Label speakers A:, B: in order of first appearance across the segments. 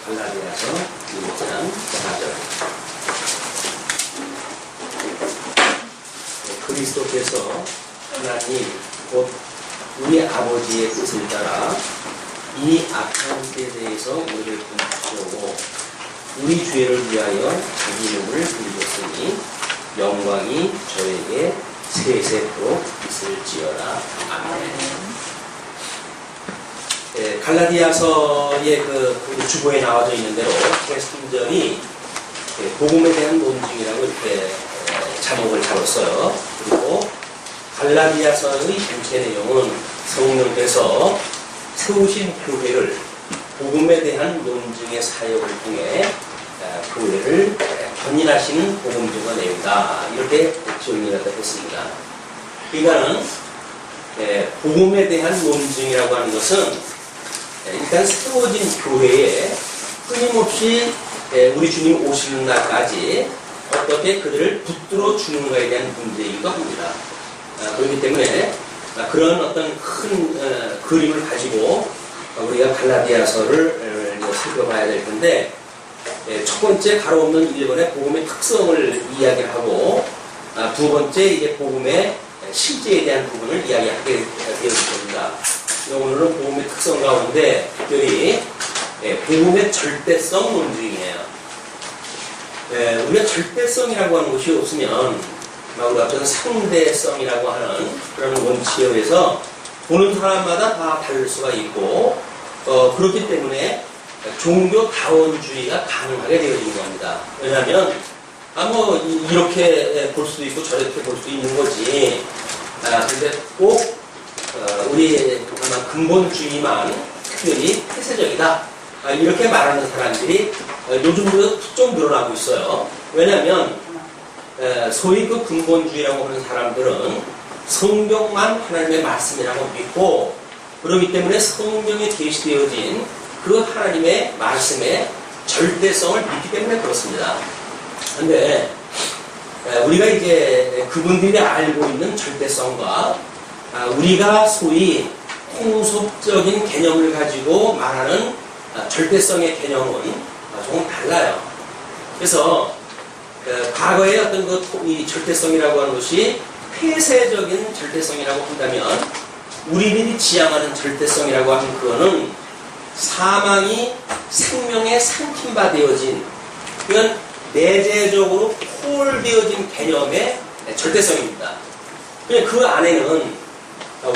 A: 갈라디아서 1장 4절. 그리스도께서 하나님 곧 우리 아버지의 뜻을 따라 이 악한 세대에서 우리를 구원하시려고 우리 죄를 위하여 자기 몸을 드리셨으니 영광이 저에게 세세토록 있을지어다. 아멘. 갈라디아서의 그 주보에 나와져 있는 대로 제3절이 복음에 대한 논증이라고 이렇게 제목을 잡았어요. 그리고 갈라디아서의 전체 내용은 성령께서 세우신 교회를 복음에 대한 논증의 사역을 통해 교회를 견인하시는 복음적인 내용이다. 이렇게 정리가 됐습니다. 그러니까는 복음에 대한 논증이라고 하는 것은 일단 세워진 교회에 끊임없이 우리 주님 오시는 날까지 어떻게 그들을 붙들어 주는가에 대한 문제이기도 합니다. 그렇기 때문에 그런 어떤 큰 그림을 가지고 우리가 갈라디아서를 살펴봐야 될 텐데, 첫 번째 가로없는 1번의 복음의 특성을 이야기를 하고, 두 번째 이제 복음의 실제에 대한 부분을 이야기하게 되어 있습니다. 오늘은 복음의 특성 가운데 특별히 복음의 절대성 논증이에요. 우리가 절대성이라고 하는 것이 없으면 우리가 어떤 상대성이라고 하는 그런 원칙에 의해서 보는 사람마다 다 다를 수가 있고, 그렇기 때문에 종교다원주의가 가능하게 되어진 겁니다. 왜냐하면 이렇게 볼 수도 있고 저렇게 볼 수도 있는 거지. 근데 꼭 우리 아마 근본주의만 특별히 폐쇄적이다. 이렇게 말하는 사람들이 요즘도 좀 늘어나고 있어요. 왜냐하면 소위 그 근본주의라고 하는 사람들은 성경만 하나님의 말씀이라고 믿고, 그렇기 때문에 성경에 계시되어진 그 하나님의 말씀의 절대성을 믿기 때문에 그렇습니다. 그런데 우리가 이제 그분들이 알고 있는 절대성과 우리가 소위 통속적인 개념을 가지고 말하는 절대성의 개념은 조금 달라요. 그래서 과거의 어떤 이 절대성이라고 하는 것이 폐쇄적인 절대성이라고 한다면, 우리들이 지향하는 절대성이라고 하는 그거는 사망이 생명에 삼킨바 되어진, 그건 내재적으로 홀되어진 개념의 절대성입니다. 그 안에는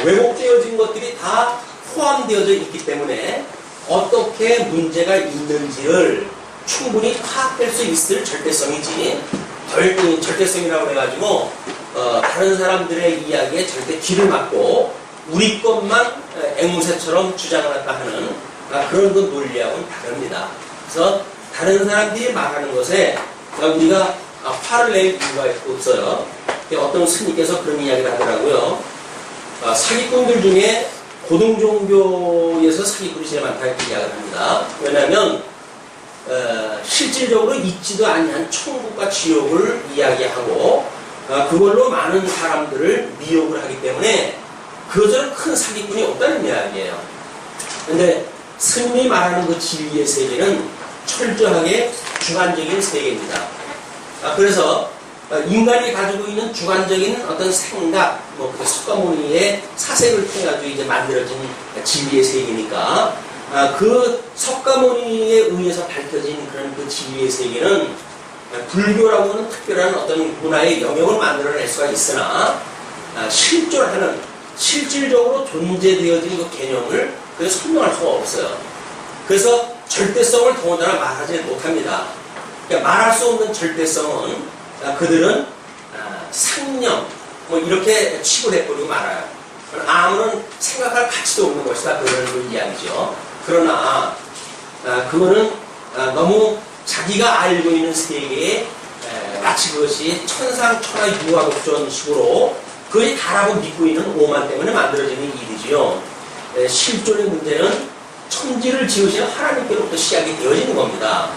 A: 왜곡되어진 것들이 다 포함되어져 있기 때문에 어떻게 문제가 있는지를 충분히 파악할 수 있을 절대성이지, 절대성이라고 해가지고 다른 사람들의 이야기에 절대 귀를 막고 우리 것만 앵무새처럼 주장을 했다 하는 그런 그 논리하고는 다릅니다. 그래서 다른 사람들이 말하는 것에 우리가 화를 낼 이유가 없어요. 어떤 스님께서 그런 이야기를 하더라고요. 사기꾼들 중에 고등종교에서 사기꾼이 제일 많다 이렇게 이야기를 합니다. 왜냐하면 실질적으로 있지도 아니한 천국과 지옥을 이야기하고 그걸로 많은 사람들을 미혹을 하기 때문에 그것처럼 큰 사기꾼이 없다는 이야기예요. 그런데 스님이 말하는 그 진리의 세계는 철저하게 주관적인 세계입니다. 그래서 인간이 가지고 있는 주관적인 어떤 생각, 그 석가모니의 사색을 통해 가지고 이제 만들어진 진리의 세계니까, 그 석가모니에 의해서 밝혀진 그런 그 진리의 세계는 불교라고 하는 특별한 어떤 문화의 영역을 만들어낼 수가 있으나, 실존하는, 실질적으로 존재되어진 그 개념을 그래서 설명할 수가 없어요. 그래서 절대성을 더군다나 말하지 못합니다. 그러니까 말할 수 없는 절대성은 그들은 상념 이렇게 치부해버리고 말아요. 아무런 생각할 가치도 없는 것이다, 그런 그 이야기죠. 그러나 그거는 너무 자기가 알고 있는 세계에 마치 그것이 천상천하 유아독존식으로 그것이 다라고 믿고 있는 오만 때문에 만들어지는 일이지요. 실존의 문제는 천지를 지으신 하나님께로부터 시작이 되어지는 겁니다.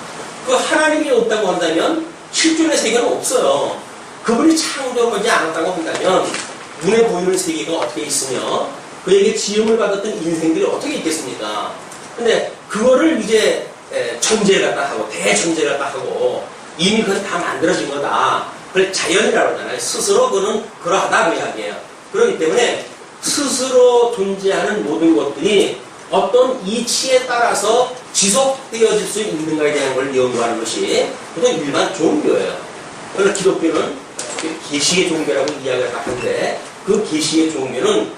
A: 그 하나님이 없다고 한다면 실존의 세계는 없어요. 그분이 창조하지 않았다고 한다면 눈에 보이는 세계가 어떻게 있으며 그에게 지음을 받았던 인생들이 어떻게 있겠습니까? 근데 그거를 이제 천재를 갖다 하고 대천재를 갖다 하고 이미 그건 다 만들어진 거다. 그걸 자연이라고 하잖아요. 스스로 그는 그러하다 그 이야기예요. 그렇기 때문에 스스로 존재하는 모든 것들이 어떤 이치에 따라서 지속되어질 수 있는가에 대한 걸 연구하는 것이 보통 일반 종교예요. 그래서 기독교는 계시의 종교라고 이야기를 하는데 그 계시의 종교는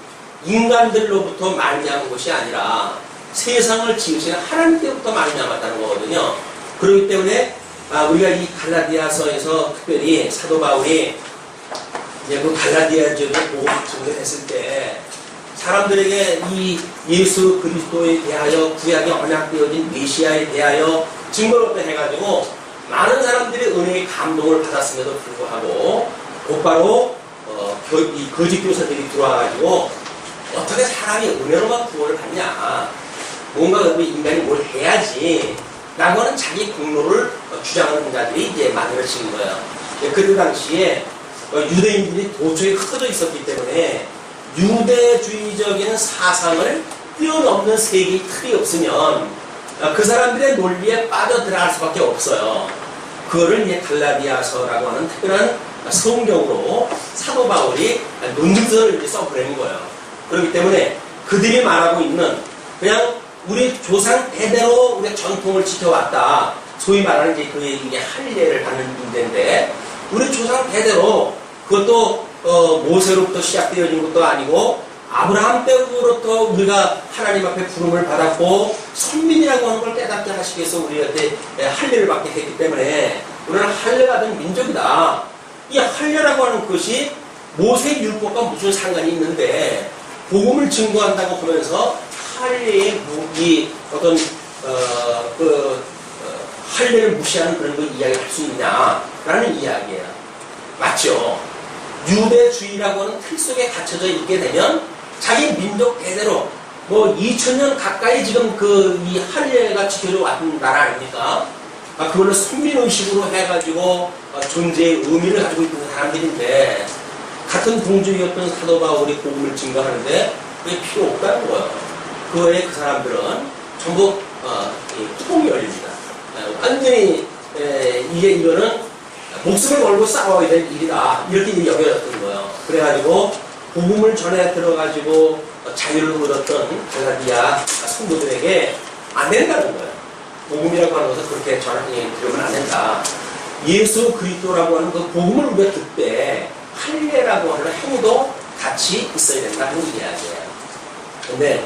A: 인간들로부터 말미암은 것이 아니라 세상을 지으시는 하나님께부터 말미암았다는 거거든요. 그렇기 때문에 우리가 이 갈라디아서에서 특별히 사도 바울이 이제 그 갈라디아 지역에 복음을 전달했을 때 사람들에게 이 예수 그리스도에 대하여 구약에 언약되어진 메시아에 대하여 증거를 해가지고 많은 사람들이 은혜의 감동을 받았음에도 불구하고 곧바로 이 거짓 교사들이 들어와가지고 어떻게 사람이 은혜로만 구원을 받냐, 뭔가 인간이 뭘 해야지 라고 하는 자기 공로를 주장하는 자들이 이제 만들어진 거예요. 그때 당시에 유대인들이 도처에 흩어져 있었기 때문에 유대주의적인 사상을 뛰어넘는 세계의 틀이 없으면 그 사람들의 논리에 빠져들어갈 수밖에 없어요. 그거를 이제 갈라디아서라고 하는 특별한 성경으로 사도 바울이 논증서를 이렇게 써보내는 거예요. 그렇기 때문에 그들이 말하고 있는 그냥 우리 조상 대대로 우리가 전통을 지켜왔다. 소위 말하는 이게 할례를 받는 문제인데 우리 조상 대대로 그것도 모세로부터 시작되어진 것도 아니고 아브라함 때부터 우리가 하나님 앞에 부름을 받았고 선민이라고 하는 걸 깨닫게 하시기 위해서 우리한테 할례를 받게 했기 때문에 우리는 할례받은 민족이다. 이 할례라고 하는 것이 모세 율법과 무슨 상관이 있는데 복음을 증거한다고 하면서 할례의 이 어떤 할례를 무시하는 그런 거 이야기할 수 있냐라는 이야기예요. 맞죠? 유대주의라고 하는 틀 속에 갇혀져 있게 되면 자기 민족 대대로 2000년 가까이 지금 이 할례가 지켜져 왔던 나라 아닙니까? 그걸로 선민의식으로 해가지고 존재의 의미를 가지고 있는 사람들인데 같은 동족이었던 사도 바울이 복음을 증거하는데 그게 필요 없다는 거예요. 그거에 그 사람들은 전부 통열입니다. 완전히 이거는 목숨을 걸고 싸워야 될 일이다. 이렇게 여겨졌던 거예요. 그래가지고 복음을 전해 들어가지고 자유를 얻었던 갈라디아 성도들에게 안 된다는 거예요. 복음이라고 하는 것은 그렇게 전하면 안 된다. 예수 그리스도라고 하는 그 복음을 우리가 듣되 할례라고 하는 행위도 같이 있어야 된다는 이야기예요. 근데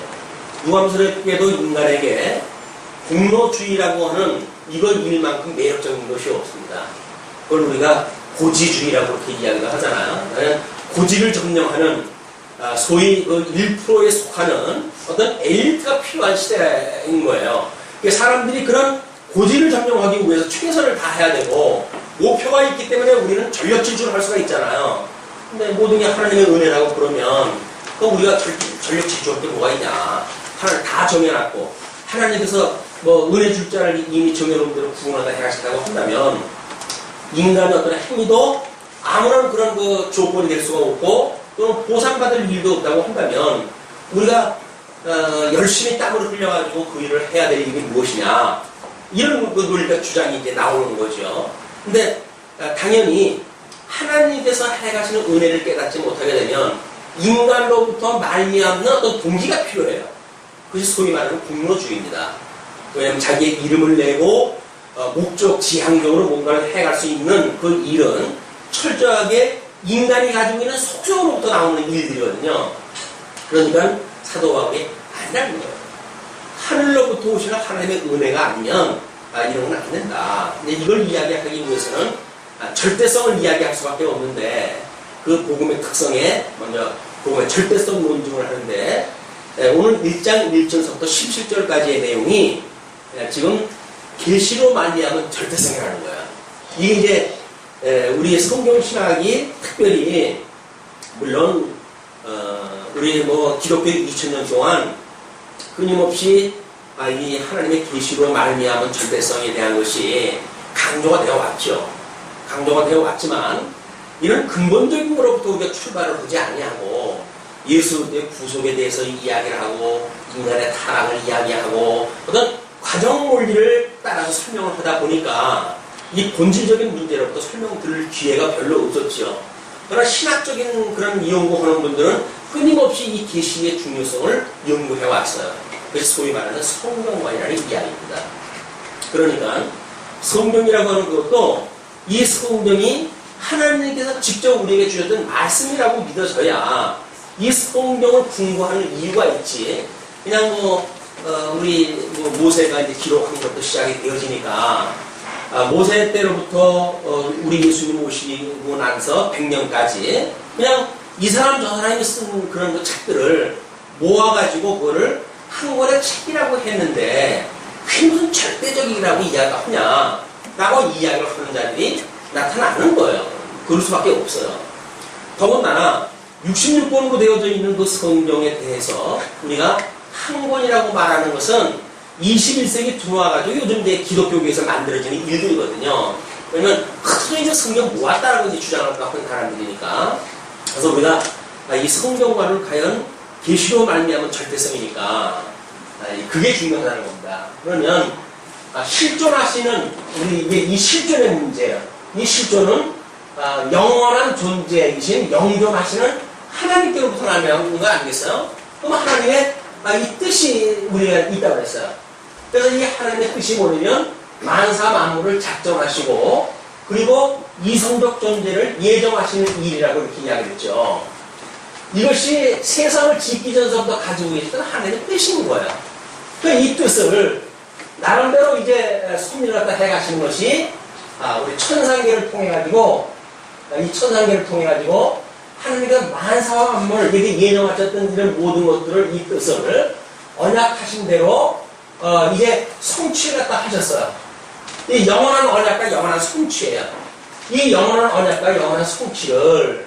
A: 유감스럽게도 인간에게 공로주의라고 하는 이건 일만큼 매력적인 것이 없습니다. 그걸 우리가 고지주의라고 그렇게 이야기를 하잖아요. 고지를 점령하는 소위 1%에 속하는 어떤 엘리트가 필요한 시대인 거예요. 사람들이 그런 고지를 점령하기 위해서 최선을 다해야 되고 목표가 있기 때문에 우리는 전력 질주를 할 수가 있잖아요. 근데 모든 게 하나님의 은혜라고 그러면 그럼 우리가 전력 질주할 게 뭐가 있냐. 하나님 다 정해놨고 하나님께서 은혜 줄 자를 이미 정해놓은 대로 구원하다 해가신다고 한다면 인간의 어떤 행위도 아무런 그런 조건이 될 수가 없고 또는 보상받을 일도 없다고 한다면 우리가 열심히 땀을 흘려가지고 그 일을 해야 될 일이 무엇이냐 이런 논리가 주장이 이제 나오는 거죠. 근데 당연히 하나님께서 해가시는 은혜를 깨닫지 못하게 되면 인간로부터 말미암는 어떤 동기가 필요해요. 그것이 소위 말하는 공로주의입니다. 왜냐하면 자기의 이름을 내고 목적 지향적으로 뭔가를 해갈 수 있는 그 일은 철저하게 인간이 가지고 있는 속성으로부터 나오는 일들이거든요. 그러니까 사도 바울이 아니라는 거예요. 하늘로부터 오시는 하나님의 은혜가 아니면 이런 건 안 된다. 근데 이걸 이야기하기 위해서는 절대성을 이야기할 수밖에 없는데 그 복음의 특성에 먼저 복음의 절대성 논증을 하는데 오늘 1장 1절부터 17절까지의 내용이 지금 계시로 말미암은 절대성이라는 거예요. 이게 이제 우리의 성경 신학이 특별히 물론 우리 기독교 2000년 동안 끊임없이 이 하나님의 계시로 말미암은 절대성에 대한 것이 강조가 되어 왔죠. 강조가 되어 왔지만 이런 근본적인 것로부터 우리가 출발을 하지 아니하고 예수의 구속에 대해서 이야기를 하고 인간의 타락을 이야기하고 어떤 과정 논리를 따라서 설명을 하다 보니까 이 본질적인 문제로부터 설명 들을 기회가 별로 없었죠. 그러나 신학적인 그런 연구하는 분들은 끊임없이 이 계시의 중요성을 연구해 왔어요. 그래서 소위 말하는 성경관이라는 이야기입니다. 그러니까 성경이라고 하는 것도 이 성경이 하나님께서 직접 우리에게 주셨던 말씀이라고 믿어져야 이 성경을 공부하는 이유가 있지. 그냥 우리 모세가 이제 기록한 것도 시작이 되어지니까 모세 때로부터 우리 예수님 오시고 나서 100년까지 그냥 이 사람 저 사람이 쓴 그런 책들을 모아가지고 그거를 한 권의 책이라고 했는데 그게 무슨 절대적이라고 이야기가 하냐 라고 이야기를 하는 자들이 나타나는 거예요. 그럴 수밖에 없어요. 더군다나 66권으로 되어져 있는 그 성경에 대해서 우리가 한 권이라고 말하는 것은 21세기 들어와가지고 요즘 이제 기독교계에서 만들어지는 일들이거든요. 왜냐면 이제 성경 모았다라고 이제 주장을 갖고 있는 사람들이니까. 그래서 우리가 이 성경과를 과연 계시로 말미암은 절대성이니까 그게 중요하다는 겁니다. 그러면 실존하시는 우리 이 실존의 문제예요. 이 실존은 영원한 존재이신 영존하시는 하나님께로부터 나온 거 아니겠어요? 그럼 하나님의 이 뜻이 우리가 있다고 했어요. 그래서 이 하나님의 뜻이 뭐냐면 만사 만물을 작정하시고 그리고 이성적 존재를 예정하시는 일이라고 이렇게 이야기했죠. 이것이 세상을 짓기 전서부터 가지고 있던 하나님의 뜻인 거예요. 이 뜻을 나름대로 이제 섭리를 갖다 해가시는 것이 우리 천상계를 통해 가지고 이 천상계를 통해 가지고 하나님께서 만사와 만물을 이렇게 예정하셨던 이런 모든 것들을 이 뜻을 언약하신 대로 이제 성취를 갖다 하셨어요. 이 영원한 언약과 영원한 성취예요. 이 영원한 언약과 영원한 성취를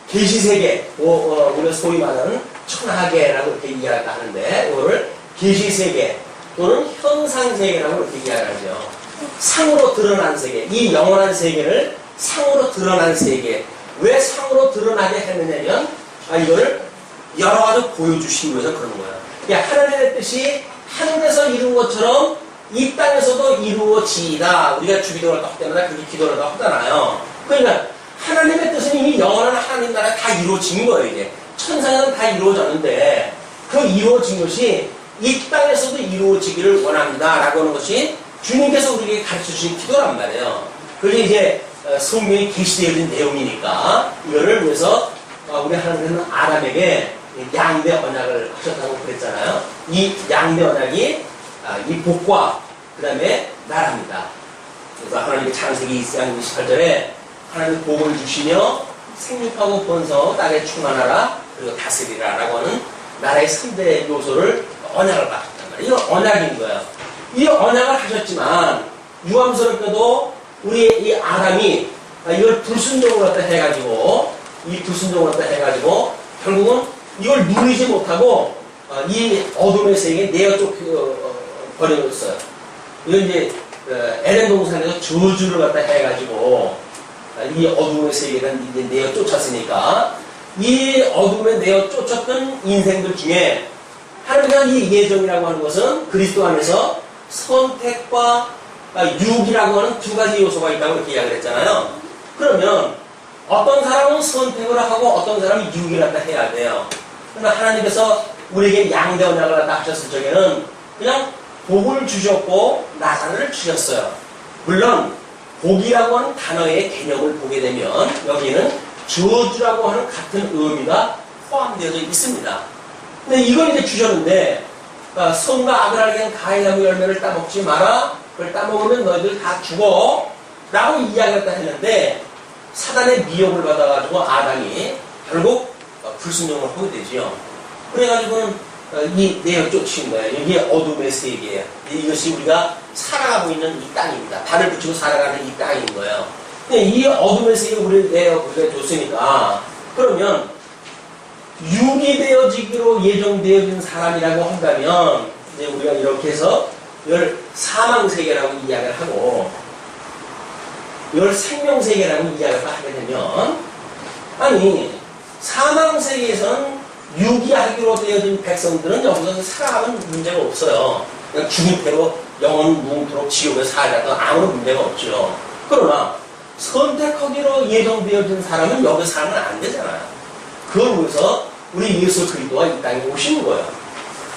A: 계시세계, 우리가 소위 말하는 천하계라고 이렇게 이야기하는데 이거를 계시세계 또는 현상세계라고 이렇게 이야기하죠. 상으로 드러난 세계, 이 영원한 세계를 상으로 드러난 세계. 왜 상으로 드러나게 했느냐면 이거를 여러 가지 보여주시기 위해서 그런 거예요. 그러니까 하나님의 뜻이 하늘에서 이룬 것처럼 이 땅에서도 이루어지이다. 우리가 주기도를 할 때마다 그렇게 기도를 하잖아요. 그러니까 하나님의 뜻은 이미 영원한 하나님 나라에 다 이루어진 거예요. 이제 천상에는 다 이루어졌는데 그 이루어진 것이 이 땅에서도 이루어지기를 원합니다. 라고 하는 것이 주님께서 우리에게 가르쳐 주신 기도란 말이에요. 그게 이제 성경에 계시되어진 내용이니까 이거를 위해서 우리 하나님은 아담에게 양대 언약을 하셨다고 그랬잖아요. 이 양대 언약이 이 복과 그 다음에 나라입니다. 그래서 하나님의 창세기 2장 28절에 하나님의 복을 주시며 생육하고 번성하고 땅에 충만하라 그리고 다스리라 라고 하는 나라의 3대 요소를 언약을 받았단 말이에요. 이건 언약인 거예요. 이 언약을 하셨지만 유감스럽게도 우리 이 아담이 이걸 불순종을 갖다 해가지고 결국은 이걸 누리지 못하고 이 어둠의 세계에 내어 버려졌어요. 이건 이제 에덴 동산에서 저주를 갖다 해가지고 이 어둠의 세계는 이제 내어 쫓았으니까 이 어둠에 내어 쫓았던 인생들 중에 하나님의 이 예정이라고 하는 것은 그리스도 안에서 선택과 유기라고 하는 두 가지 요소가 있다고 이렇게 이야기를 했잖아요. 그러면 어떤 사람은 선택을 하고 어떤 사람은 유기를 갖다 해야 돼요. 그러나 하나님께서 우리에게 양대 언약을 갖다 하셨을 적에는 그냥 복을 주셨고 나라를 주셨어요. 물론 복이라고 하는 단어의 개념을 보게 되면 여기는 저주라고 하는 같은 의미가 포함되어 있습니다. 근데 이걸 이제 주셨는데 선과 악을 알게 가해나무 열매를 따먹지 마라. 그걸 따먹으면 너희들 다 죽어 라고 이야기를 했는데 사단의 미혹을 받아가지고 아담이 결국 불순종을 하게 되지요. 그래가지고는 이 내어 쫓긴 거예요. 이게 어둠의 세계예요. 이것이 우리가 살아가고 있는 이 땅입니다. 발을 붙이고 살아가는 이 땅인 거예요. 근데 이 어둠의 세계에 우리를 내어 줬으니까 그러면 유기되어지기로 예정되어진 사람이라고 한다면 이제 우리가 이렇게 해서 이걸 사망세계라고 이야기를 하고 이걸 생명세계라고 이야기를 하게 되면 아니 사망세계에서는 유기하기로 되어진 백성들은 여기서 살아가는 문제가 없어요. 그냥 죽은 채로 영원 무궁토록 지옥에 살아도 아무런 문제가 없죠. 그러나 선택하기로 예정되어진 사람은 여기 살면 안 되잖아요. 그걸 위해서 우리 예수 그리스도가 이 땅에 오신 거예요.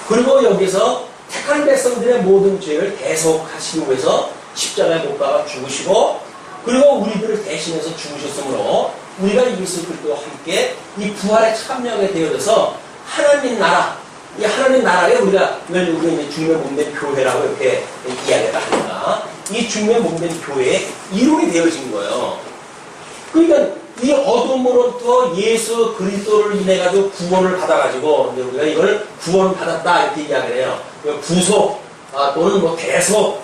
A: 그리고 여기서 택한 백성들의 모든 죄를 대속하시기 위해서 십자가에 못 박아 죽으시고, 그리고 우리들을 대신해서 죽으셨으므로 우리가 예수 그리스도와 함께 이 부활에 참여하게 되어져서 하나님 나라, 이 하나님 나라에 우리가 이제 주님의 몸된 교회라고 이렇게 이야기를 합니다. 이 주님의 몸된 교회의 이론이 되어진 거예요. 그러니까 이 어둠으로부터 예수 그리스도를 인해 가지고 구원을 받아가지고 우리가 이걸 구원을 받았다 이렇게 이야기를 해요. 구속 또는 뭐 대속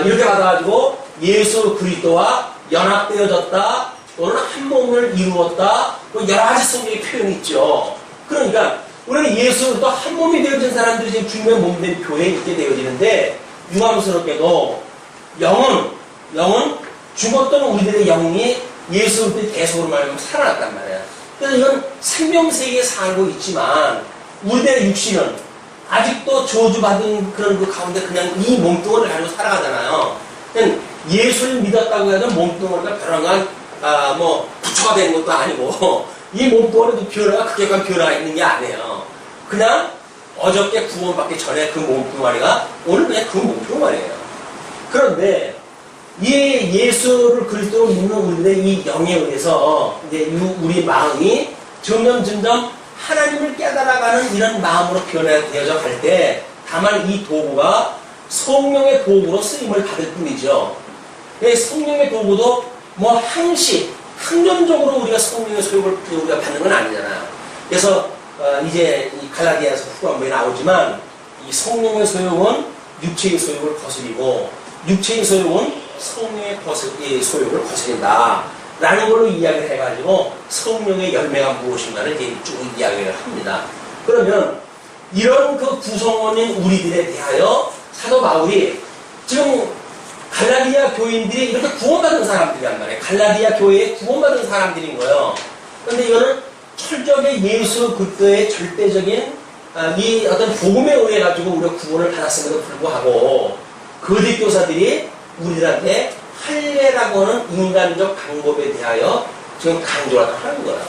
A: 이렇게 받아가지고 예수 그리스도와 연합되어졌다 또는 한 몸을 이루었다, 뭐 여러 가지 성경의 표현이 있죠. 그러니까 우리는 예수 또 한 몸이 되어진 사람들이 지금 주님의 몸된 교회에 있게 되어지는데, 유감스럽게도 영은 죽었던 우리들의 영이 예수 그리스도의 대속으로 말하면 살아났단 말이에요. 그래서 이건 생명세계에 살고 있지만 우리들의 육신은 아직도 저주받은 그런 그 가운데 그냥 이 몸뚱어리를 가지고 살아가잖아요. 예수를 믿었다고 해도 몸뚱어리가 변화가 뭐 부처가 되는 것도 아니고 이 몸뚱어리도 변화가 크게간 변화가 있는 게 아니에요. 그냥 어저께 구원받기 전에 그 몸뚱어리가 오늘 그냥 그 몸뚱어리예요. 그런데 이 예수를 그리스도로 믿는 우리들의 이 영에 의해서 이제 우리 마음이 점점 하나님을 깨달아가는 이런 마음으로 변화되어져 갈 때, 다만 이 도구가 성령의 도구로 쓰임을 받을 뿐이죠. 성령의 도구도 뭐 항시 항전적으로 우리가 성령의 소욕을 우리가 받는 건 아니잖아요. 그래서 이제 이 갈라디아서 후반부에 나오지만 이 성령의 소욕은 육체의 소욕을 거스리고 육체의 소욕은 성령의 소욕을 거스린다 라는 걸로 이야기를 해가지고 성령의 열매가 무엇인가를 이제 쭉 이야기를 합니다. 그러면 이런 그 구성원인 우리들에 대하여 사도 바울이 지금 갈라디아 교인들이 이렇게 구원받은 사람들이란 말이에요. 갈라디아 교회에 구원받은 사람들인 거예요. 그런데 이거는 철저하게 예수 그리스도의 절대적인 이 어떤 복음에 의해 가지고 우리가 구원을 받았음에도 불구하고 거짓 교사들이 우리들한테 할례라고 하는 인간적 방법에 대하여 지금 강조를 하는 거예요.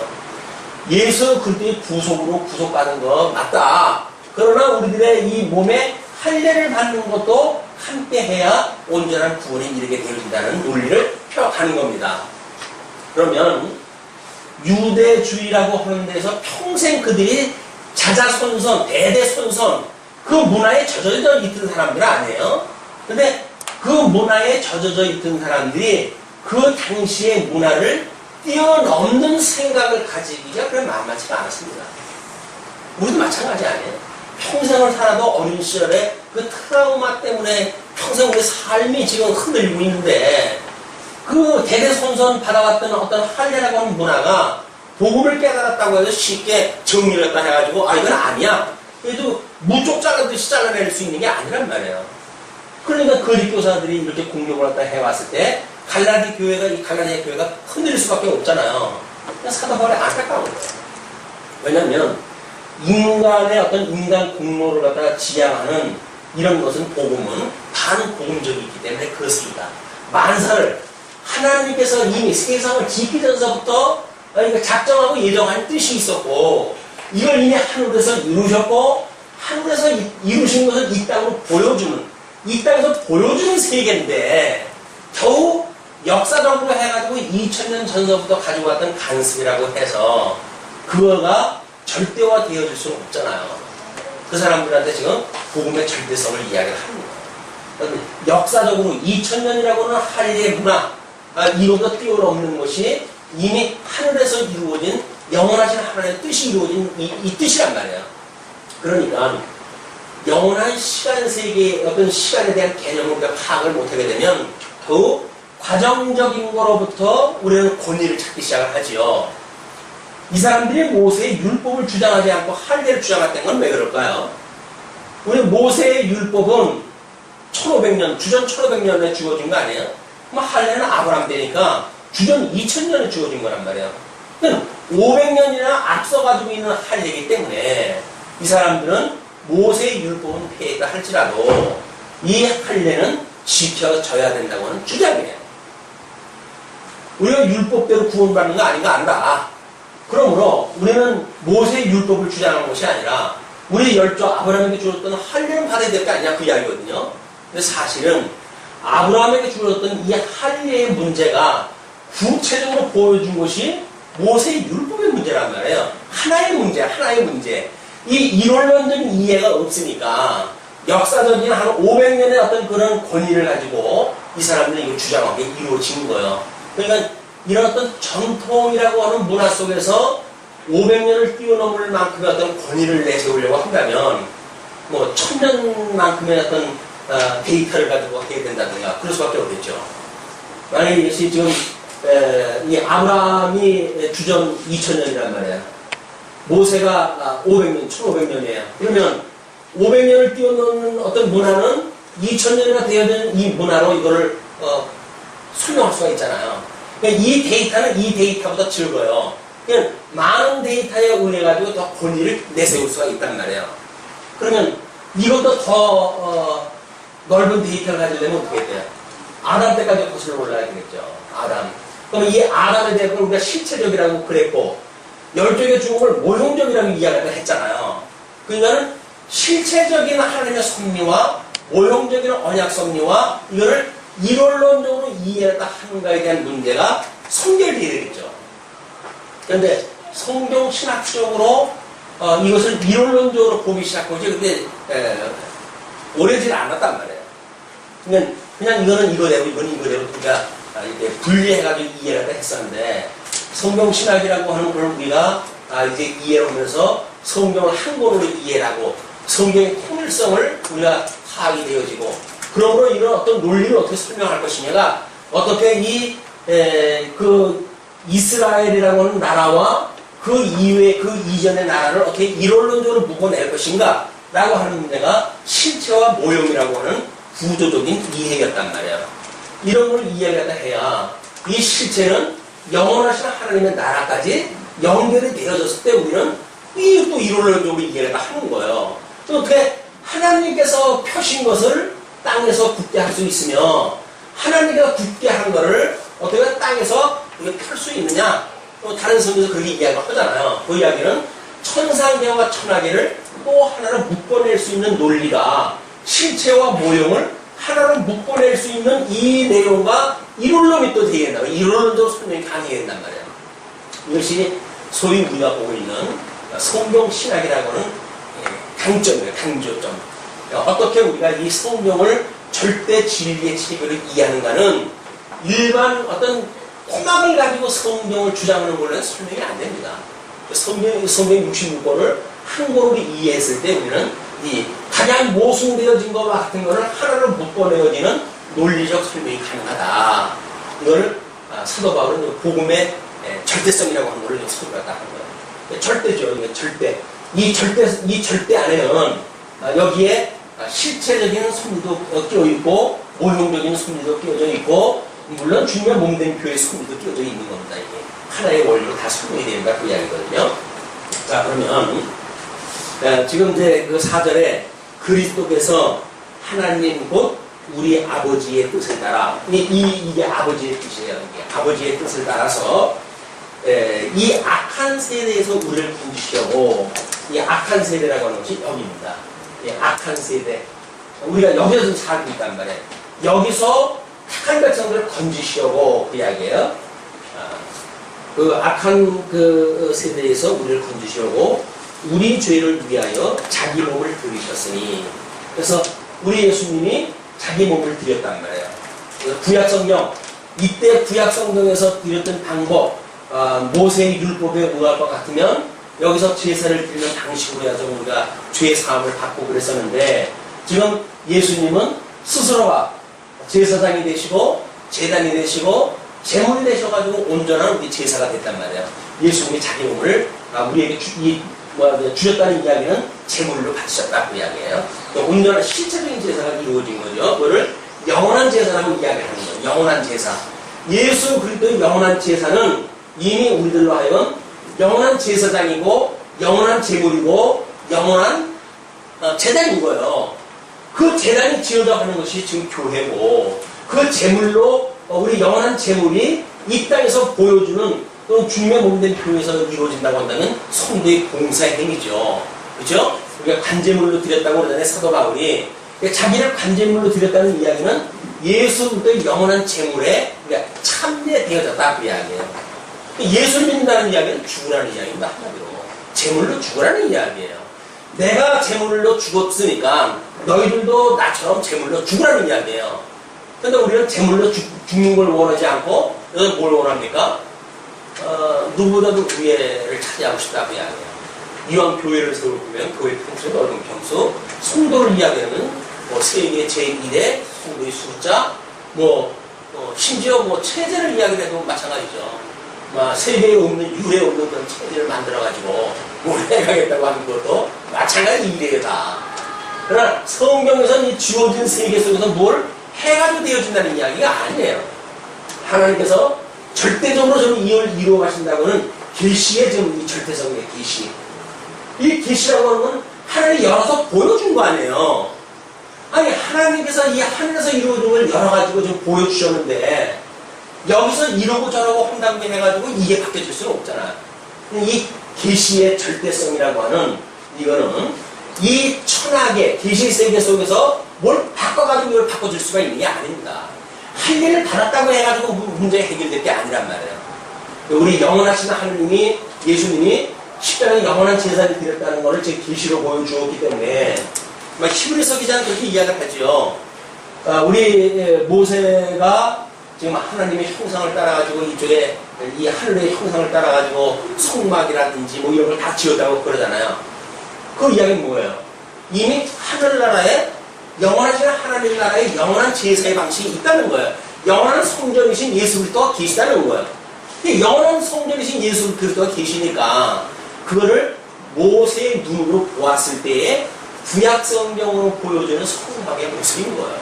A: 예수 그리스도의 구속으로 구속받은 거 맞다. 그러나 우리들의 이 몸에 할례를 받는 것도 함께 해야 온전한 구원에 이르게 되어진다는 논리를 펴가는 겁니다. 그러면 유대주의라고 하는 데서 평생 그들이 자자손손, 대대손손 그 문화에 젖어져 있던 사람들 아니에요. 근데 그 문화에 젖어져 있던 사람들이 그 당시의 문화를 뛰어넘는 생각을 가지기가 그렇게 만만치가 않았습니다. 우리도 마찬가지 아니에요. 평생을 살아도 어린 시절에 그 트라우마 때문에 평생 우리 삶이 지금 흔들리고 있는데, 그 대대손손 받아왔던 어떤 할례라고 하는 문화가 복음을 깨달았다고 해서 쉽게 정리를 했다 해가지고 이건 아니야. 그래도 무쪽 잘라듯이 잘라낼 수 있는 게 아니란 말이에요. 그러니까 거짓 교사들이 이렇게 공격을 갖다 해왔을 때 갈라디아 교회가 흔들릴 수밖에 없잖아요. 사도 바울이 안타까운 거예요. 왜냐하면 인간의 어떤 인간 공로를 갖다가 지향하는 이런 것은 복음은 반복음적이기 때문에 그렇습니다. 만사를 하나님께서 이미 세상을 짓기 전서부터 작정하고 예정한 뜻이 있었고, 이걸 이미 하늘에서 이루셨고, 하늘에서 이루신 것을 이 땅으로 보여주는, 이 땅에서 보여주는 세계인데, 겨우 역사적으로 해가지고 2000년 전서부터 가지고 왔던 간섭이라고 해서 그거가 절대화 되어질 수는 없잖아요. 그 사람들한테 지금 복음의 절대성을 이야기를 합니다. 역사적으로 2000년이라고 하는 할례 문화, 이거보다 뛰어넘는 것이 이미 하늘에서 이루어진 영원하신 하나님의 뜻이 이루어진 이 뜻이란 말이에요. 그러니까 영원한 시간 세계의 어떤 시간에 대한 개념을 우리가 파악을 못하게 되면 더욱 과정적인 거로부터 우리는 권위를 찾기 시작을 하지요. 이 사람들이 모세의 율법을 주장하지 않고 할례를 주장했던 건 왜 그럴까요? 우리 모세의 율법은 1500년, 주전 1500년에 주어진 거 아니에요? 그럼 할례는 아브라함 때니까 주전 2000년에 주어진 거란 말이에요. 500년이나 앞서가지고 있는 할례이기 때문에 이 사람들은 모세의 율법은 폐했다 할지라도 이 할례는 지켜져야 된다고 하는 주장이에요. 우리가 율법대로 구원받는 거 아닌 거 안다. 그러므로 우리는 모세의 율법을 주장하는 것이 아니라 우리 열조 아브라함에게 주었던 할례는 받아야 될 거 아니냐 그 이야기거든요. 근데 사실은 아브라함에게 주었던 이 할례의 문제가 구체적으로 보여준 것이 모세의 율법의 문제란 말이에요. 하나의 문제. 이 이론론적인 이해가 없으니까 역사적인 한 500년의 어떤 그런 권위를 가지고 이 사람들이 이걸 주장한 게 이루어진 거예요. 그러니까 이런 어떤 전통이라고 하는 문화 속에서 500년을 뛰어넘을 만큼의 어떤 권위를 내세우려고 한다면 뭐 1000년만큼의 어떤 데이터를 가지고 해야 된다든가 그럴 수밖에 없겠죠. 만약에 이것이 지금 이 아브라함이 주전 2000년이란 말이에요. 모세가 500년, 1500년이에요. 그러면 500년을 뛰어넘는 어떤 문화는 2000년이나 되어야 되는 이 문화로 이거를 설명할 수가 있잖아요. 그러니까 이 데이터는 이 데이터보다 적어요. 그냥 많은 데이터에 의해 가지고 더 권위를 내세울 수가 있단 말이에요. 그러면 이것도 더 넓은 데이터를 가지려면 어떻게 돼요? 아담 때까지 거슬러 올라야 되겠죠. 아담. 그럼 이 아담에 대해서 우리가 실체적이라고 그랬고 열조의 죽음을 모형적이라고 이야기를 했잖아요. 그러니까는 실체적인 하나님의 섭리와 모형적인 언약 섭리와 이거를 이론론적으로 이해했다 하는가에 대한 문제가 성결되어야 되겠죠. 그런데 성경 신학적으로 이것을 이론론적으로 보기 시작한 거지. 근데 오래지 않았단 말이에요. 그냥 이거는 이거대로 이거는 이거대로 우리가 이렇게 분리해가지고 이해를 했었는데 성경 신학이라고 하는 걸 우리가 이제 이해하면서 성경을 한 권으로 이해하고 성경의 통일성을 우리가 파악이 되어지고 그러므로 이런 어떤 논리를 어떻게 설명할 것이냐가 어떻게 그 이스라엘이라고 하는 나라와 그 이외의 그 이전의 나라를 어떻게 이론론적으로 묶어낼 것인가 라고 하는 문제가 실체와 모형이라고 하는 구조적인 이해였단 말이에요. 이런 걸 이해를 해야 이 실체는 영원하신 하나님의 나라까지 연결이 되어졌을 때 우리는 또 이론론적으로 이해를 하는 거예요. 또 어떻게 하나님께서 펴신 것을 땅에서 굳게 할 수 있으며 하나님께서 굳게 한 것을 어떻게 땅에서 펼 수 있느냐? 또 다른 성경에서 그렇게 이야기를 하잖아요. 그 이야기는 천상계와 천하계를 또 하나로 묶어낼 수 있는 논리가 실체와 모형을 하나로 묶어낼 수 있는 이 내용과 이론론이 또 되어야 된다. 이론론적으로 설명이 가능해야 된단 말이에요. 이것이 소위 우리가 보고 있는 성경 신학이라고 하는 강점이에요. 강조점. 어떻게 우리가 이 성경을 절대 진리의 체계로 이해하는가는 일반 어떤 토막을 가지고 성경을 주장하는 걸로는 설명이 안 됩니다. 성경 66권을 한 권으로 이해했을 때 우리는 이 가장 모순되어진 것과 같은 것을 하나로 묶어내어지는 논리적 설명이 가능하다. 이걸 사도 바울은 복음의 절대성이라고 하는 것을 설명하다 하는 거예요. 절대죠. 이게 절대. 이 절대 안에는 여기에 실체적인 섭리도 끼어있고 모형적인 섭리도 끼어져 있고 물론 주님의 몸된 교회의 섭리도 끼어져 있는 겁니다. 이게 하나의 원리로 다 설명이 된다 그 이야기거든요. 자 그러면 지금 이제 그 4절에 그리스도께서 하나님 곧 우리 아버지의 뜻을 따라 이게 아버지의 뜻이에요. 이게 아버지의 뜻을 따라서 이 악한 세대에서 우리를 건지시려고 이 악한 세대라고 하는 것이 여기입니다. 이 악한 세대 우리가 여기서 살고 있단 말이에요. 여기서 착한 백성들을 건지시려고 그 이야기예요. 그 악한 그 세대에서 우리를 건지시려고 우리 죄를 위하여 자기 몸을 드리셨으니 그래서 우리 예수님이 자기 몸을 드렸단 말이에요. 구약성경 이때 구약성경에서 드렸던 방법 모세의 율법에 의할 것 같으면 여기서 제사를 드리는 방식으로 해서 우리가 죄 사함을 받고 그랬었는데 지금 예수님은 스스로가 제사장이 되시고 제단이 되시고 제물이 되셔가지고 온전한 우리 제사가 됐단 말이에요. 예수님이 자기 몸을 우리에게 주셨다는 이야기는 제물로 바치셨다 그 이야기예요. 온전한 실체적인 제사가 이루어진 거죠. 그거를 영원한 제사라고 이야기하는 거예요. 영원한 제사. 예수 그리스도의 영원한 제사는 이미 우리들로 하여금 영원한 제사장이고 영원한 제물이고 영원한 제단인 거예요. 그 재단이 지어져 가는 것이 지금 교회고, 그 재물로 우리 영원한 재물이 이 땅에서 보여주는 또는 주님의 몸된 교회에서 이루어진다고 한다면 성도의 봉사의 행위죠. 그죠? 우리가 관제물로 드렸다고 그러잖아요, 사도 바울이. 자기를 관제물로 드렸다는 이야기는 예수 그리스도의 영원한 재물에 참여되어졌다 그 이야기예요. 예수를 믿는다는 이야기는 죽으라는 이야기입니다. 한마디로 재물로 죽으라는 이야기예요. 내가 재물로 죽었으니까 너희들도 나처럼 재물로 죽으라는 이야기예요. 그런데 우리는 재물로 죽는 걸 원하지 않고 너는 뭘 원합니까? 누구보다도 우애를 차지하고 싶다 그 이야기예요. 이왕 교회를 세우면 교회 평수, 넓은 평수, 성도를 이야기하면 세계 제1의 성도의 숫자, 심지어 체제를 이야기해도 마찬가지죠. 세계에 없는, 유례에 없는 그런 체제를 만들어가지고 뭘 해가겠다고 하는 것도 마찬가지 일이에요, 다. 그러나 성경에서는 이 주어진 세계 속에서 뭘 해가지고 되어진다는 이야기가 아니에요. 하나님께서 절대적으로 좀 이루어 가신다고는 계시의 좀 이 절대성의 계시. 이 계시라고 하는 건 하나님이 열어서 보여준 거 아니에요. 아니, 하나님께서 이 하늘에서 이루어진 걸 열어가지고 좀 보여주셨는데, 여기서 이러고 저러고 한다고 해가지고 이게 바뀌어질 수는 없잖아. 이 계시의 절대성이라고 하는 이거는 이 천하계 계시 세계 속에서 뭘 바꿔가지고 이걸 바꿔줄 수가 있는 게 아닙니다. 할 일을 받았다고 해가지고 문제 해결될 게 아니란 말이에요. 우리 영원하신 하느님이, 예수님이 십자가에 영원한 제사를 드렸다는 것을 제 계시로 보여주었기 때문에 히브리서 기자는 그렇게 이야기를 하죠. 우리 모세가 지금 하나님의 형상을 따라가지고 이쪽에 이 하늘의 형상을 따라가지고 성막이라든지 이런 걸 다 지었다고 그러잖아요. 그 이야기는 뭐예요? 이미 하늘나라에 영원하신 하나님 나라의 영원한 제사의 방식이 있다는 거예요. 영원한 성전이신 예수 그리스도가 계시다는 거예요. 영원한 성전이신 예수 그리스도가 계시니까 그거를 모세의 눈으로 보았을 때에 구약 성경으로 보여주는 성막의 모습인 거예요.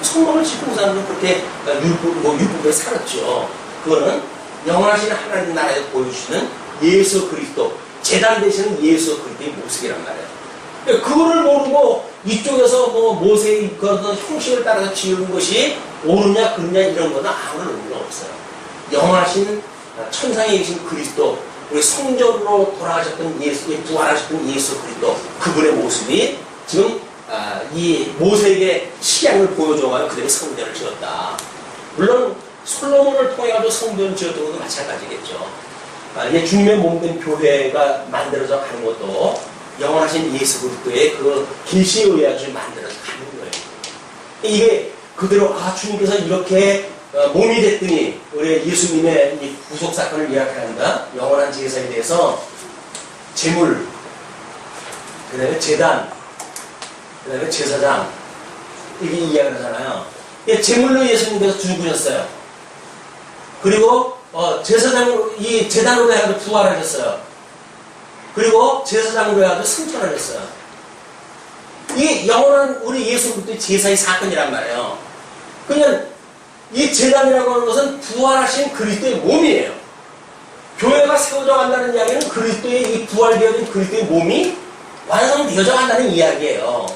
A: 성막을 짓고 사람은 그렇게 율법에 살았죠. 그거는 영원하신 하나님 나라에 보여주시는 예수 그리스도, 제단 되시는 예수 그리스도의 모습이란 말이에요. 그거를 모르고 이쪽에서 모세의 그런 형식을 따라서 지은 것이 옳으냐 그르냐 이런 거는 아무런 의미가 없어요. 영원하신 천상에 계신 그리스도, 우리 성전으로 돌아가셨던 예수의 부활하셨던 예수 그리스도, 그분의 모습이 지금 이 모세에게 식양을 보여줘가지고 그대로 성전을 지었다. 물론 솔로몬을 통해가지고 성전을 지었던 것도 마찬가지겠죠. 이제 주님의 몸된 교회가 만들어져 가는 것도 영원하신 예수 그리스도의 그 계시에 의해 만들어져 가는 거예요. 이게 그대로 주님께서 이렇게 몸이 됐더니 우리 예수님의 이 구속 사건을 이야기합니다. 영원한 제사에 대해서 제물, 그 다음에 제단, 그 다음에 제사장, 이렇게 이야기를 하잖아요. 제물로 예수님께서 죽으셨어요. 그리고 제사장으로, 이 제단으로 해가지고 부활하셨어요. 그리고 제사장으로 해가지고 승천하셨어요. 이게 영원한 우리 예수 그리스도의 제사의 사건이란 말이에요. 그냥 이 제단이라고 하는 것은 부활하신 그리스도의 몸이에요. 교회가 세워져 간다는 이야기는 그리스도의 이 부활되어진 그리스도의 몸이 완성되어져 간다는 이야기예요.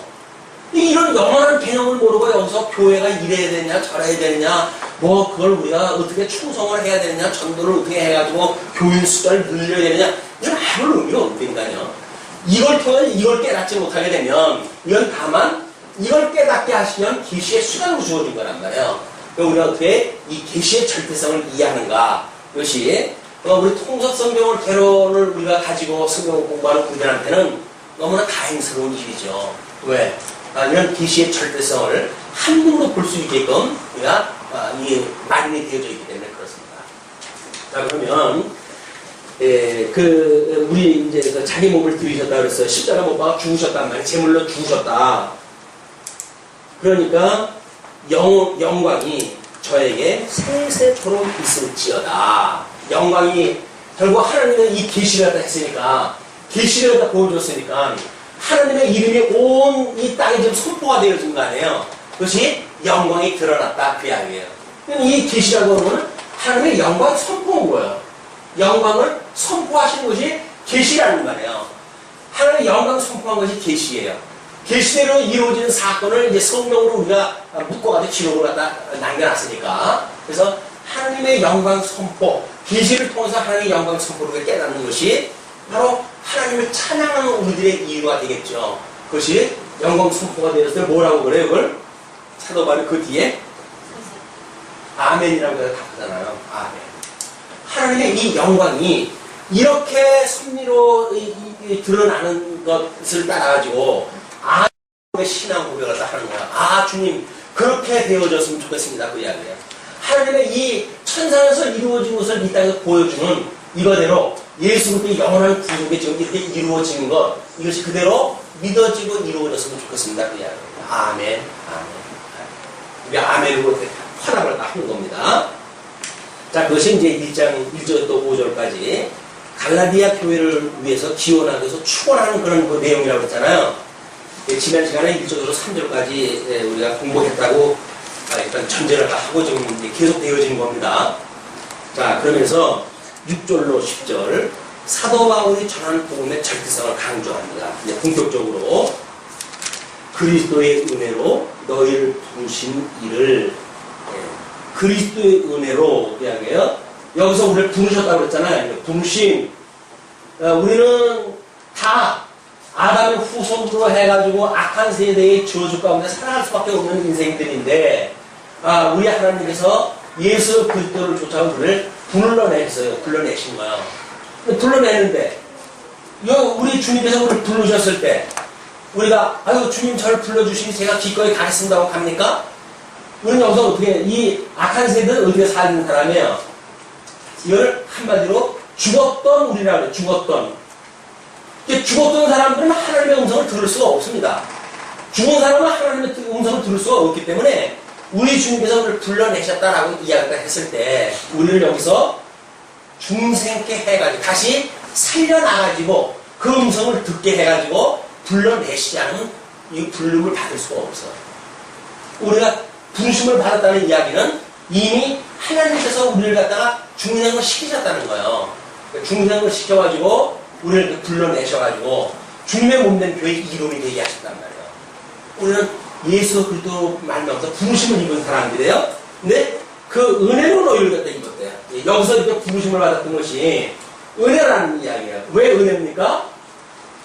A: 이런 영원한 개념을 모르고 여기서 교회가 이래야 되냐 저래야 되느냐 그걸 우리가 어떻게 충성을 해야 되느냐 전도를 어떻게 해가지고 교인 숫자를 늘려야 되느냐 이건 아무런 의미가 없다니까요. 이걸 통해 이걸 깨닫지 못하게 되면 이건 다만 이걸 깨닫게 하시면 계시의 수단으로 주어진 거란 말이에요. 우리가 어떻게 이 계시의 절대성을 이해하는가, 이것이 우리 통속 성경을 개론을 우리가 가지고 성경을 공부하는 분들한테는 너무나 다행스러운 일이죠. 왜? 이런 계시의 절대성을 한눈으로 볼 수 있게끔 우리가 마련이 되어져 있기 때문에 그렇습니다. 자, 그러면 우리 이제 자기 몸을 들이셨다 그랬어요. 십자가 못 박아 죽으셨단 말이에요. 제물로 죽으셨다. 그러니까 영광이 저에게 세세토록 있을지어다. 영광이 결국 하나님은 이 계시를 갖다 했으니까, 계시를 갖다 보여줬으니까 하나님의 이름이 온 이 땅에 지금 선포가 되어진 거 아니에요. 그것이 영광이 드러났다 그 이야기예요. 이 계시라고 하는 건 하나님의 영광을 선포한 거예요. 영광을 선포하신 것이 계시라는 말이에요. 하나님의 영광을 선포한 것이 계시예요. 계시대로 이루어진 사건을 이제 성경으로 우리가 묶어가지고 기록을 갖다 남겨놨으니까. 그래서 하나님의 영광 선포, 계시를 통해서 하나님의 영광 선포를 깨닫는 것이 바로 하나님을 찬양하는 우리들의 이유가 되겠죠. 그것이 영광 선포가 되었을 때 뭐라고 그래요? 그걸 사도 바울이 그 뒤에 아멘이라고 해서 답하잖아요. 아멘. 하나님의 이 영광이 이렇게 승리로 드러나는 것을 따라가지고 아멘의 신앙 고백을 다 하는 거야. 아, 주님, 그렇게 되어졌으면 좋겠습니다. 그 이야기예요. 하나님의 이 천상에서 이루어진 것을 이 땅에서 보여주는 이거대로 예수 그리스도의 영원한 구속이 지금 이렇게 이루어지는 것, 이것이 그대로 믿어지고 이루어졌으면 좋겠습니다. 그 이야기예요. 아멘, 아멘. 우리 아멘으로 화답을 다 하는 겁니다. 자, 그것이 이제 1장 1절부터 5절까지 갈라디아 교회를 위해서 기원하기 위해서 축원하는 그런 그 내용이라고 했잖아요. 지난 시간에 1절부터 3절까지 우리가 공부했다고 일단 전제를 하고 지금 계속 되어지는 겁니다. 자, 그러면서 6절로 10절 사도 바울이 전하는 복음의 절대성을 강조합니다. 이제 본격적으로 그리스도의 은혜로 너희를 부르신 이를 그리스도의 은혜로 이야기해요. 여기서 우리를 부르셨다고 그랬잖아요. 부르심. 우리는 다 아담의 후손으로 해가지고 악한 세대의 저주 가운데 살아갈 수밖에 없는 인생들인데 우리 하나님께서 예수 그리스도를 쫓아온 우리를 불러내셨어요. 불러내신 거예요. 불러내는데 우리 주님께서 우리를 부르셨을 때 우리가 아유 주님 저를 불러주시니 제가 기꺼이 가겠습니다 하고 갑니까? 우리는 여기서 어떻게 이 악한 세대는 어디에 사는 사람이에요? 이걸 한마디로 죽었던 우리라고 해요. 죽었던 사람들은 하나님의 음성을 들을 수가 없습니다. 죽은 사람은 하나님의 음성을 들을 수가 없기 때문에 우리 주님께서 우리를 불러내셨다라고 이야기를 했을 때 우리를 여기서 중생케 해가지고 다시 살려나가지고 그 음성을 듣게 해가지고 불러내시지 않으면 이 부름을 받을 수가 없어. 우리가 부르심을 받았다는 이야기는 이미 하나님께서 우리를 갖다가 중생을 시키셨다는 거예요. 중생을 시켜가지고 우리를 불러내셔가지고 주님의 몸된 교회의 이름이 되게 하셨단 말이에요. 우리는 예수 그리스도 말미암아서 부르심을 입은 사람들이에요. 근데 그 은혜로 너희를 갖다 입었대요. 여기서 이렇게 부르심을 받았던 것이 은혜라는 이야기예요. 왜 은혜입니까?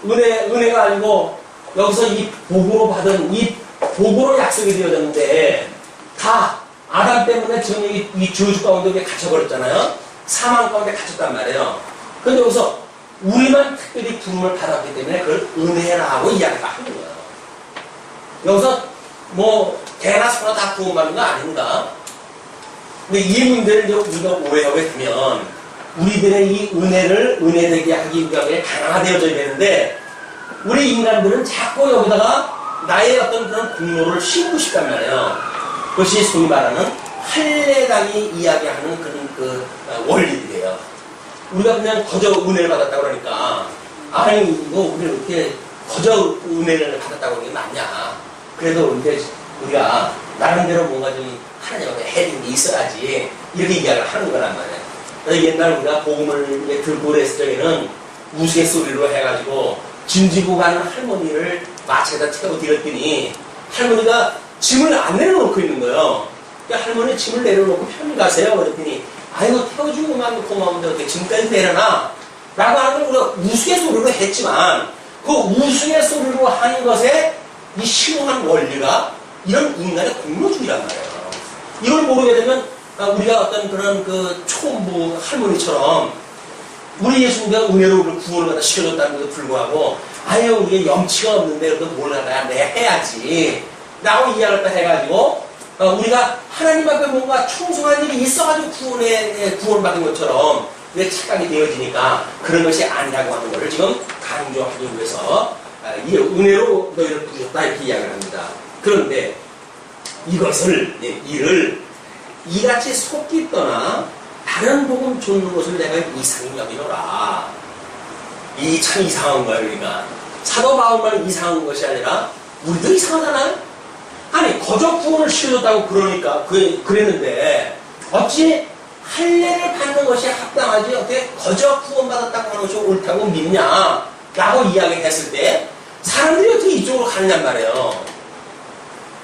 A: 은혜가 아니고 여기서 이 복으로 받은 이 복으로 약속이 되어졌는데 다 아담 때문에 전이 이 저주 가운데 갇혀버렸잖아요. 사망 가운데 갇혔단 말이에요. 그런데 여기서 우리만 특별히 부름을 받았기 때문에 그걸 은혜라고 이야기가 하는 거예요. 여기서 뭐 개나 소나 다 구원받는 거 아닌가? 근데 이 문제를 우리가 오해하게 되면 우리들의 이 은혜되게 하기 위해 강화되어져야 되는데 우리 인간들은 자꾸 여기다가 나의 어떤 그런 공로를 씌우고 싶단 말이에요. 그것이 소위 말하는 할례당이 이야기하는 그런 그 원리들이에요. 우리가 그냥 거저 은혜를 받았다고 그러니까 아니 이거 우리는 이렇게 거저 은혜를 받았다고 하는 게 맞냐. 그래도 우리가 나름대로 뭔가 좀 하나님한테 해준 게 있어야지 이렇게 이야기를 하는 거란 말이에요. 옛날 우리가 복음을 들고 그랬을 적에는 우스갯소리로 해가지고 짐 지고 가는 할머니를 마차에다 태우고 드렸더니 할머니가 짐을 안 내려놓고 있는 거예요. 그러니까 할머니 짐을 내려놓고 편히 가세요. 그랬더니 아이고 태워주고만 고마운데 어떻게 짐까지 내려놔? 라고 하는 걸 우리가 우스갯소리로 했지만 그 우스갯소리로 하는 것에 이 심오한 원리가 이런 인간의 공로주의란 말이에요. 이걸 모르게 되면 우리가 어떤 그런 그 초음부 할머니처럼 우리 예수님께서 은혜로 우리를 구원을 갖다 시켜줬다는 것도 불구하고 아유 우리가 염치가 없는데 그래도 몰라야 내 해야지 라고 이야기를 해가지고 우리가 하나님 앞에 뭔가 충성한 일이 있어가지고 구원받은 것처럼 우리가 착각이 되어지니까 그런 것이 아니라고 하는 것을 지금 강조하기 위해서 이 은혜로 너희를 부르셨다 이렇게 이야기를 합니다. 그런데 이를 이같이 속기 떠나 다른 복음 줬는 것을 내가 이상히 여기노라. 이 참 이상한 거예요. 그러니까 사도 바울만 이상한 것이 아니라 우리도 이상하잖아요. 아니 거저 구원을 시켜줬다고 그러니까 그랬는데 어찌 할례를 받는 것이 합당하지 어떻게 거저 구원받았다고 하는 것이 옳다고 믿냐 라고 이야기했을 때 사람들이 어떻게 이쪽으로 가느냔 말이에요.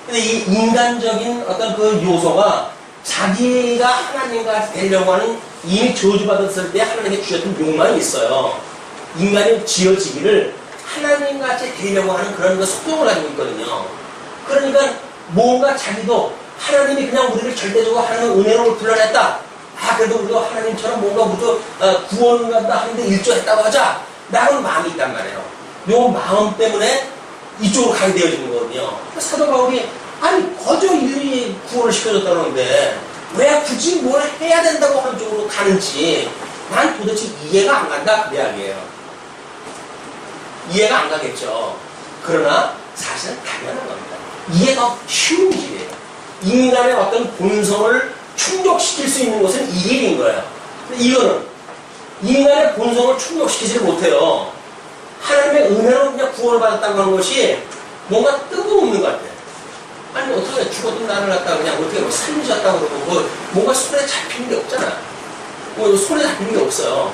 A: 근데 이 인간적인 어떤 그 요소가 자기가 하나님과 되려고 하는 이미 저주받았을 때 하나님께 주셨던 욕망이 있어요. 인간이 지어지기를 하나님같이 되려고 하는 그런 그 속성을 가지고 있거든요. 그러니까 뭔가 자기도 하나님이 그냥 우리를 절대적으로 하는 은혜로 불러냈다. 아, 그래도 우리가 하나님처럼 뭔가 우리도 구원을 간다 하는데 일조했다고 하자. 라는 마음이 있단 말이에요. 요 마음 때문에 이쪽으로 가게 되어지는 거거든요. 사도 바울이 아니 거저 이들이 구원을 시켜줬다는데 왜 굳이 뭘 해야 된다고 하는 쪽으로 가는지 난 도대체 이해가 안 간다 그 이야기예요. 이해가 안 가겠죠. 그러나 사실은 당연한 겁니다. 이해가 쉬운 길이에요. 인간의 어떤 본성을 충족시킬 수 있는 것은 이 길인 거예요. 근데 이거는 인간의 본성을 충족시키지 못해요. 하나님의 은혜로 그냥 구원을 받았다고 하는 것이 뭔가 뜬금없는 것 같아요. 아니 어떻게 죽었던 나를 갖다가 그냥 어떻게 뭐 살리셨다고 그러고 뭔가 손에 잡히는 게 없잖아. 뭐 손에 잡히는 게 없어요.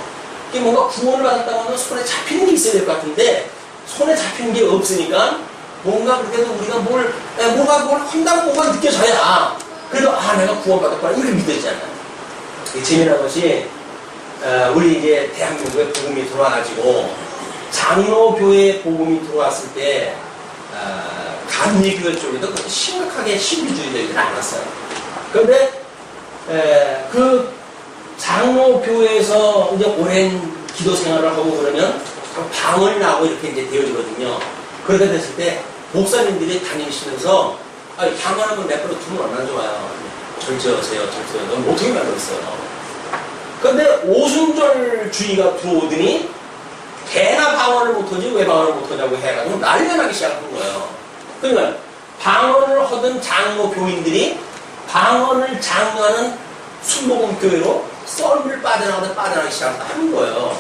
A: 이게 뭔가 구원을 받았다고 하면 손에 잡히는 게 있어야 될 것 같은데 손에 잡히는 게 없으니까 뭔가 그래도 우리가 뭘 한다고 뭔가 느껴져야 그래도 아 내가 구원받았구나 이렇게 믿어지잖아요. 재미난 것이 우리 이제 대한민국에 복음이 들어와가지고 장로교회 복음이 들어왔을 때 감리교회 쪽에도 심각하게 신비주의적이지 않았어요. 그런데 그 장로교회에서 이제 오랜 기도 생활을 하고 그러면 방언이 나고 이렇게 이제 되어지거든요. 그렇게 됐을 때 목사님들이 다니시면서 방언하면 내버려 두면 얼마나 좋아요. 절제하세요. 너무 어떻게 만들었어요. 그런데 오순절주의가 들어오더니 개나 방언을 못하지 왜 방언을 못하냐고 해가지고 난리가 나기 시작한 거예요. 그러니까 방언을 하던 장로 교인들이 방언을 장로하는 순복음교회로 썰물 빠져나가기 시작하는 거예요.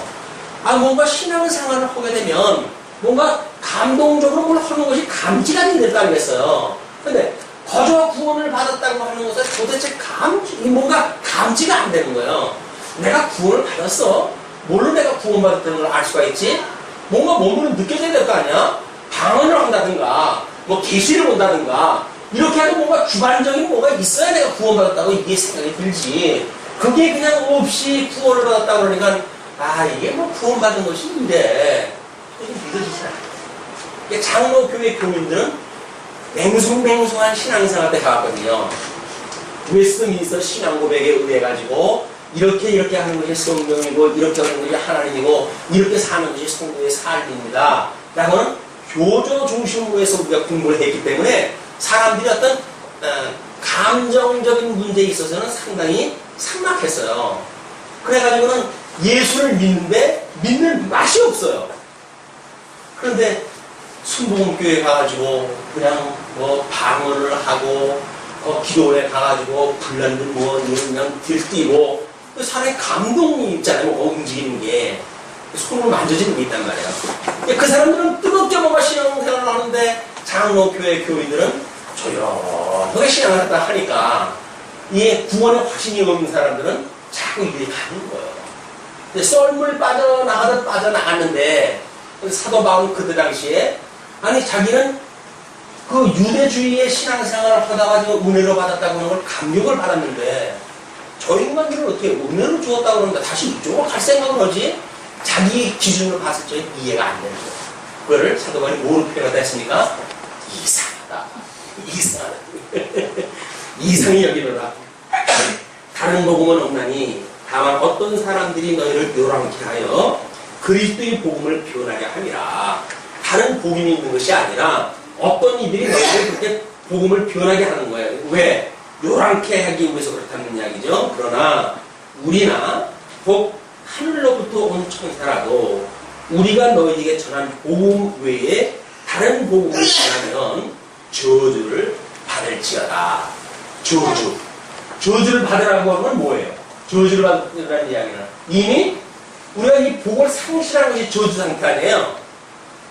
A: 아 뭔가 신앙생활을 하게 되면 뭔가 감동적으로 뭘 하는 것이 감지가 되는 거 아니겠어요. 근데 거저 구원을 받았다고 하는 것은 도대체 뭔가 감지가 안 되는 거예요. 내가 구원을 받았어. 뭘로 내가 구원받았다는 걸 알 수가 있지? 뭔가 몸으로 느껴져야 될 거 아니야? 방언을 한다든가, 뭐 계시를 본다든가, 이렇게 하는 뭔가 주관적인 뭐가 있어야 내가 구원받았다고 이게 생각이 들지. 그게 그냥 없이 구원을 받았다고 그러니까, 아, 이게 뭐 구원받은 것이 이래. 이게 믿어지지 않아요. 장로교회 교인들은 맹숭맹숭한 신앙생활 때 가거든요. 웨스트민스터 신앙고백에 의해가지고, 이렇게 하는 것이 성경이고 이렇게 하는 것이 하나님이고 이렇게 사는 것이 성도의 삶입니다. 라고는 교조 중심으로해서 우리가 공부를 했기 때문에 사람들이 어떤 감정적인 문제에 있어서는 상당히 삭막했어요. 그래가지고는 예수를 믿는데 믿는 맛이 없어요. 그런데 순복음교회 가가지고 그냥 뭐 방언을 하고 기도회 가가지고 불난들 뭐 그냥 들뛰고 사람의 감동이 있잖아요. 뭐 움직이는 게 손을 만져지는 게 있단 말이에요. 그 사람들은 뜨겁게 뭔가 신앙생활을 하는데 장로교회 교인들은 조용하게 신앙을 했다 하니까 이 구원의 확신이 없는 사람들은 자꾸 이들이 가는 거예요. 근데 썰물 빠져나가듯 빠져나갔는데 사도 바울은 그때 당시에 아니 자기는 그 유대주의의 신앙생활을 하다가 은혜로 받았다고 하는 걸 감격을 받았는데 저 인간들은 어떻게 은혜를 주었다고 그러는데 다시 이쪽으로 갈 생각을 하지? 자기 기준으로 봤을 때 이해가 안 되는 거예요. 그거를 사도 바울이 뭐로 표현하다 했습니까? 이상하다. 이상히 여기노라. 다른 복음은 없나니 다만 어떤 사람들이 너희를 요란케 하여 그리스도의 복음을 변하게 함이라. 다른 복음이 있는 것이 아니라 어떤 이들이 너희를 그렇게 복음을 변하게 하는 거예요. 왜? 요란케 하기 위해서 그렇다는 이야기죠. 그러나 우리나 곧 하늘로부터 온 천사라도 우리가 너희에게 전한 복음 외에 다른 복음을 전하면 저주를 받을지어다. 저주를 받으라고 하는 건 뭐예요? 저주를 받으라는 이야기는 이미 우리가 이 복을 상실한 것이 저주 상태 아니에요.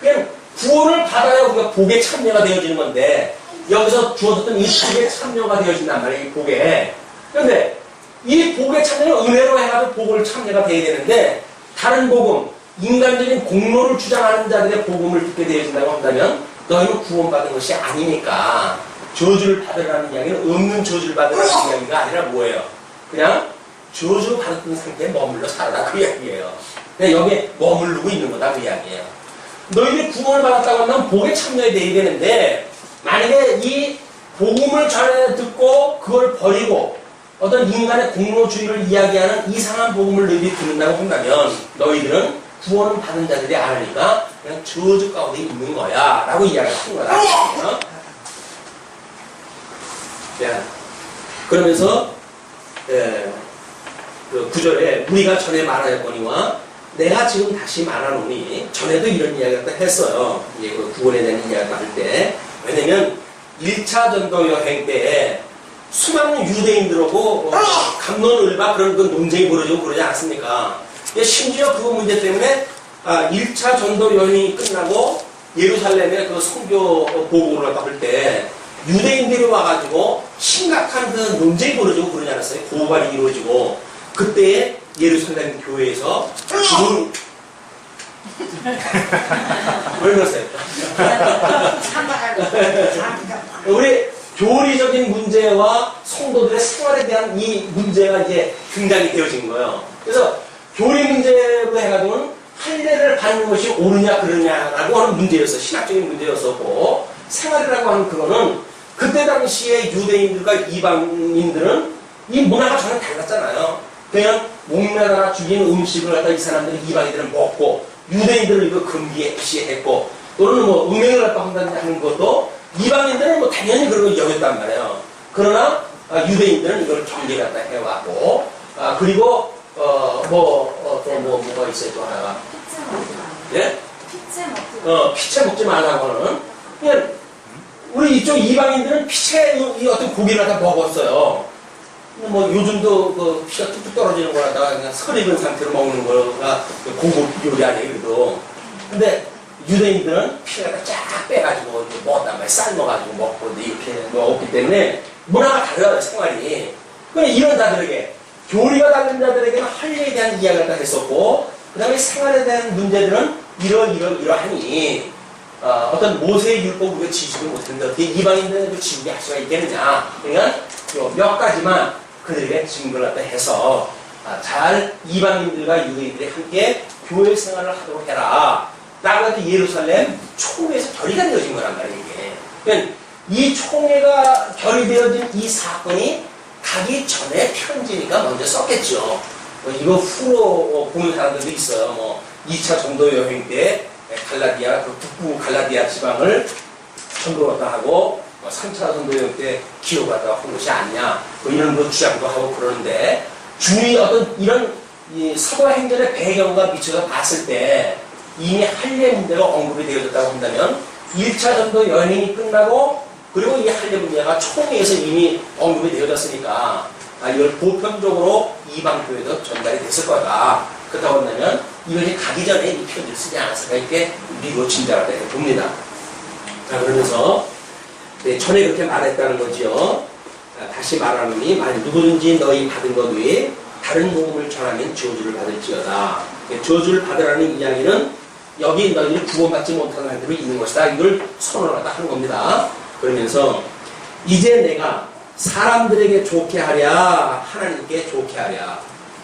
A: 그냥 구원을 받아야 우리가 복에 참여가 되어지는 건데 여기서 주어졌던 이 복에 참여가 되어진단 말이에요. 이 복에. 그런데 이 복에 참여는 은혜로 해가지고 복을 참여가 돼야 되는데 다른 복음, 인간적인 공로를 주장하는 자들의 복음을 듣게 되어진다고 한다면 너희는 구원받은 것이 아니니까 저주를 받으라는 이야기는 없는 저주를 받으라는 이야기가 아니라 뭐예요? 그냥 저주 받았던 상태에 머물러 살아라 그 이야기예요. 그냥 여기에 머무르고 있는 거다 그 이야기예요. 너희들이 구원을 받았다고 하면 복에 참여해야 되는데 만약에 이 복음을 전해 듣고 그걸 버리고 어떤 인간의 공로주의를 이야기하는 이상한 복음을 너희들이 듣는다고 한다면 너희들은 구원을 받은 자들이 아니니까 그냥 저주 가운데 있는 거야 라고 이야기를 한 거다. 자, 그러면서 그 9절에 우리가 전에 말하였거니와 내가 지금 다시 말하노니 전에도 이런 이야기를 했어요. 이제 그 구원에 대한 이야기를 할 때. 왜냐면 1차 전도 여행 때 수많은 유대인들하고 갑론을바 그런 그 논쟁이 벌어지고 그러지 않습니까? 심지어 그 문제 때문에 1차 전도 여행이 끝나고 예루살렘에 그 선교 보고를 할 때 유대인들이 와가지고 심각한 그 논쟁이 벌어지고 그러지 않았어요? 고발이 이루어지고 그때 예루살렘 교회에서 왜 그러세요? 우리 교리적인 문제와 성도들의 생활에 대한 이 문제가 이제 등장이 되어진 거예요. 그래서 교리 문제로 해가지고는 할례를 받는 것이 옳으냐 그러냐라고 하는 문제였어. 신학적인 문제였었고 생활이라고 하는 그거는 그때 당시에 유대인들과 이방인들은 이 문화가 전혀 달랐잖아요. 그냥 목매다가 죽인 음식을 갖다 이 사람들이 이방인들은 먹고 유대인들은 이거 금기시했고 또는 뭐 음행을 갖다 한다는 것도 이방인들은 뭐 당연히 그런 걸 여겼단 말이에요. 그러나 유대인들은 이걸 경계 갖다 해왔고 그리고 뭐가 있어요 또 하나가 예? 피채 먹지 말라고 하는 그냥 우리 이쪽 이방인들은 피채 이 어떤 고기를 갖다 먹었어요. 뭐 요즘도 그 피가 뚝뚝 떨어지는 거 갖다가 그냥 설익은 상태로 먹는 거가 고급 요리 아니에요 그래도. 근데 유대인들은 피를 갖다 쫙 빼가지고 먹었단 말이에요. 삶아가지고 먹고 이렇게 먹었기 때문에 문화가 달라요 생활이. 그러니까 이런 자들에게 교리가 다른 자들에게는 할례에 대한 이야기를 다 했었고 그 다음에 생활에 대한 문제들은 이러하니 어떤 모세의 율법 우리가 지지를 못했는데 어떻게 이방인들은 그 지지게 할 수가 있겠느냐. 그러니까 몇 가지만 그들에게 증거를 갖다 해서 잘 이방인들과 유대인들이 함께 교회 생활을 하도록 해라 라고 해서 예루살렘 총회에서 결의가 되어진 거란 말이에요 이게. 그러니까 이 총회가 결의되어진 이 사건이 가기 전에 편지니까 먼저 썼겠죠. 이거 후로 보는 사람들도 있어요. 뭐 2차 전도 여행 때 갈라디아 그 북부 갈라디아 지방을 전도를 갖다 하고 3차 전도 여행 때 기록을 갖다 한 것이 아니냐 뭐 이런 거 주장도 하고 그러는데 주의 어떤 이런 이 사도행전의 배경과 미쳐서 봤을 때 이미 할례 문제가 언급이 되어졌다고 한다면 1차 전도 여행이 끝나고 그리고 이 할례 문제가 총회에서 이미 언급이 되어졌으니까 이걸 보편적으로 이방교회도 전달이 됐을 거다. 그렇다고 한다면 이것이 가기 전에 이 편지를 쓰지 않았을까 이렇게 미루어 짐작을 해봅니다. 자 그러면서 전에 그렇게 말했다는 거지요. 다시 말하노니 만일 누구든지 너희 받은 것 외에 다른 복음을 전하면 저주를 받을지어다. 저주를 받으라는 이야기는 여기 너희는 구원받지 못하는 한들이 있는 것이다. 이걸 선언하다 하는 겁니다. 그러면서 이제 내가 사람들에게 좋게 하랴 하나님께 좋게 하랴.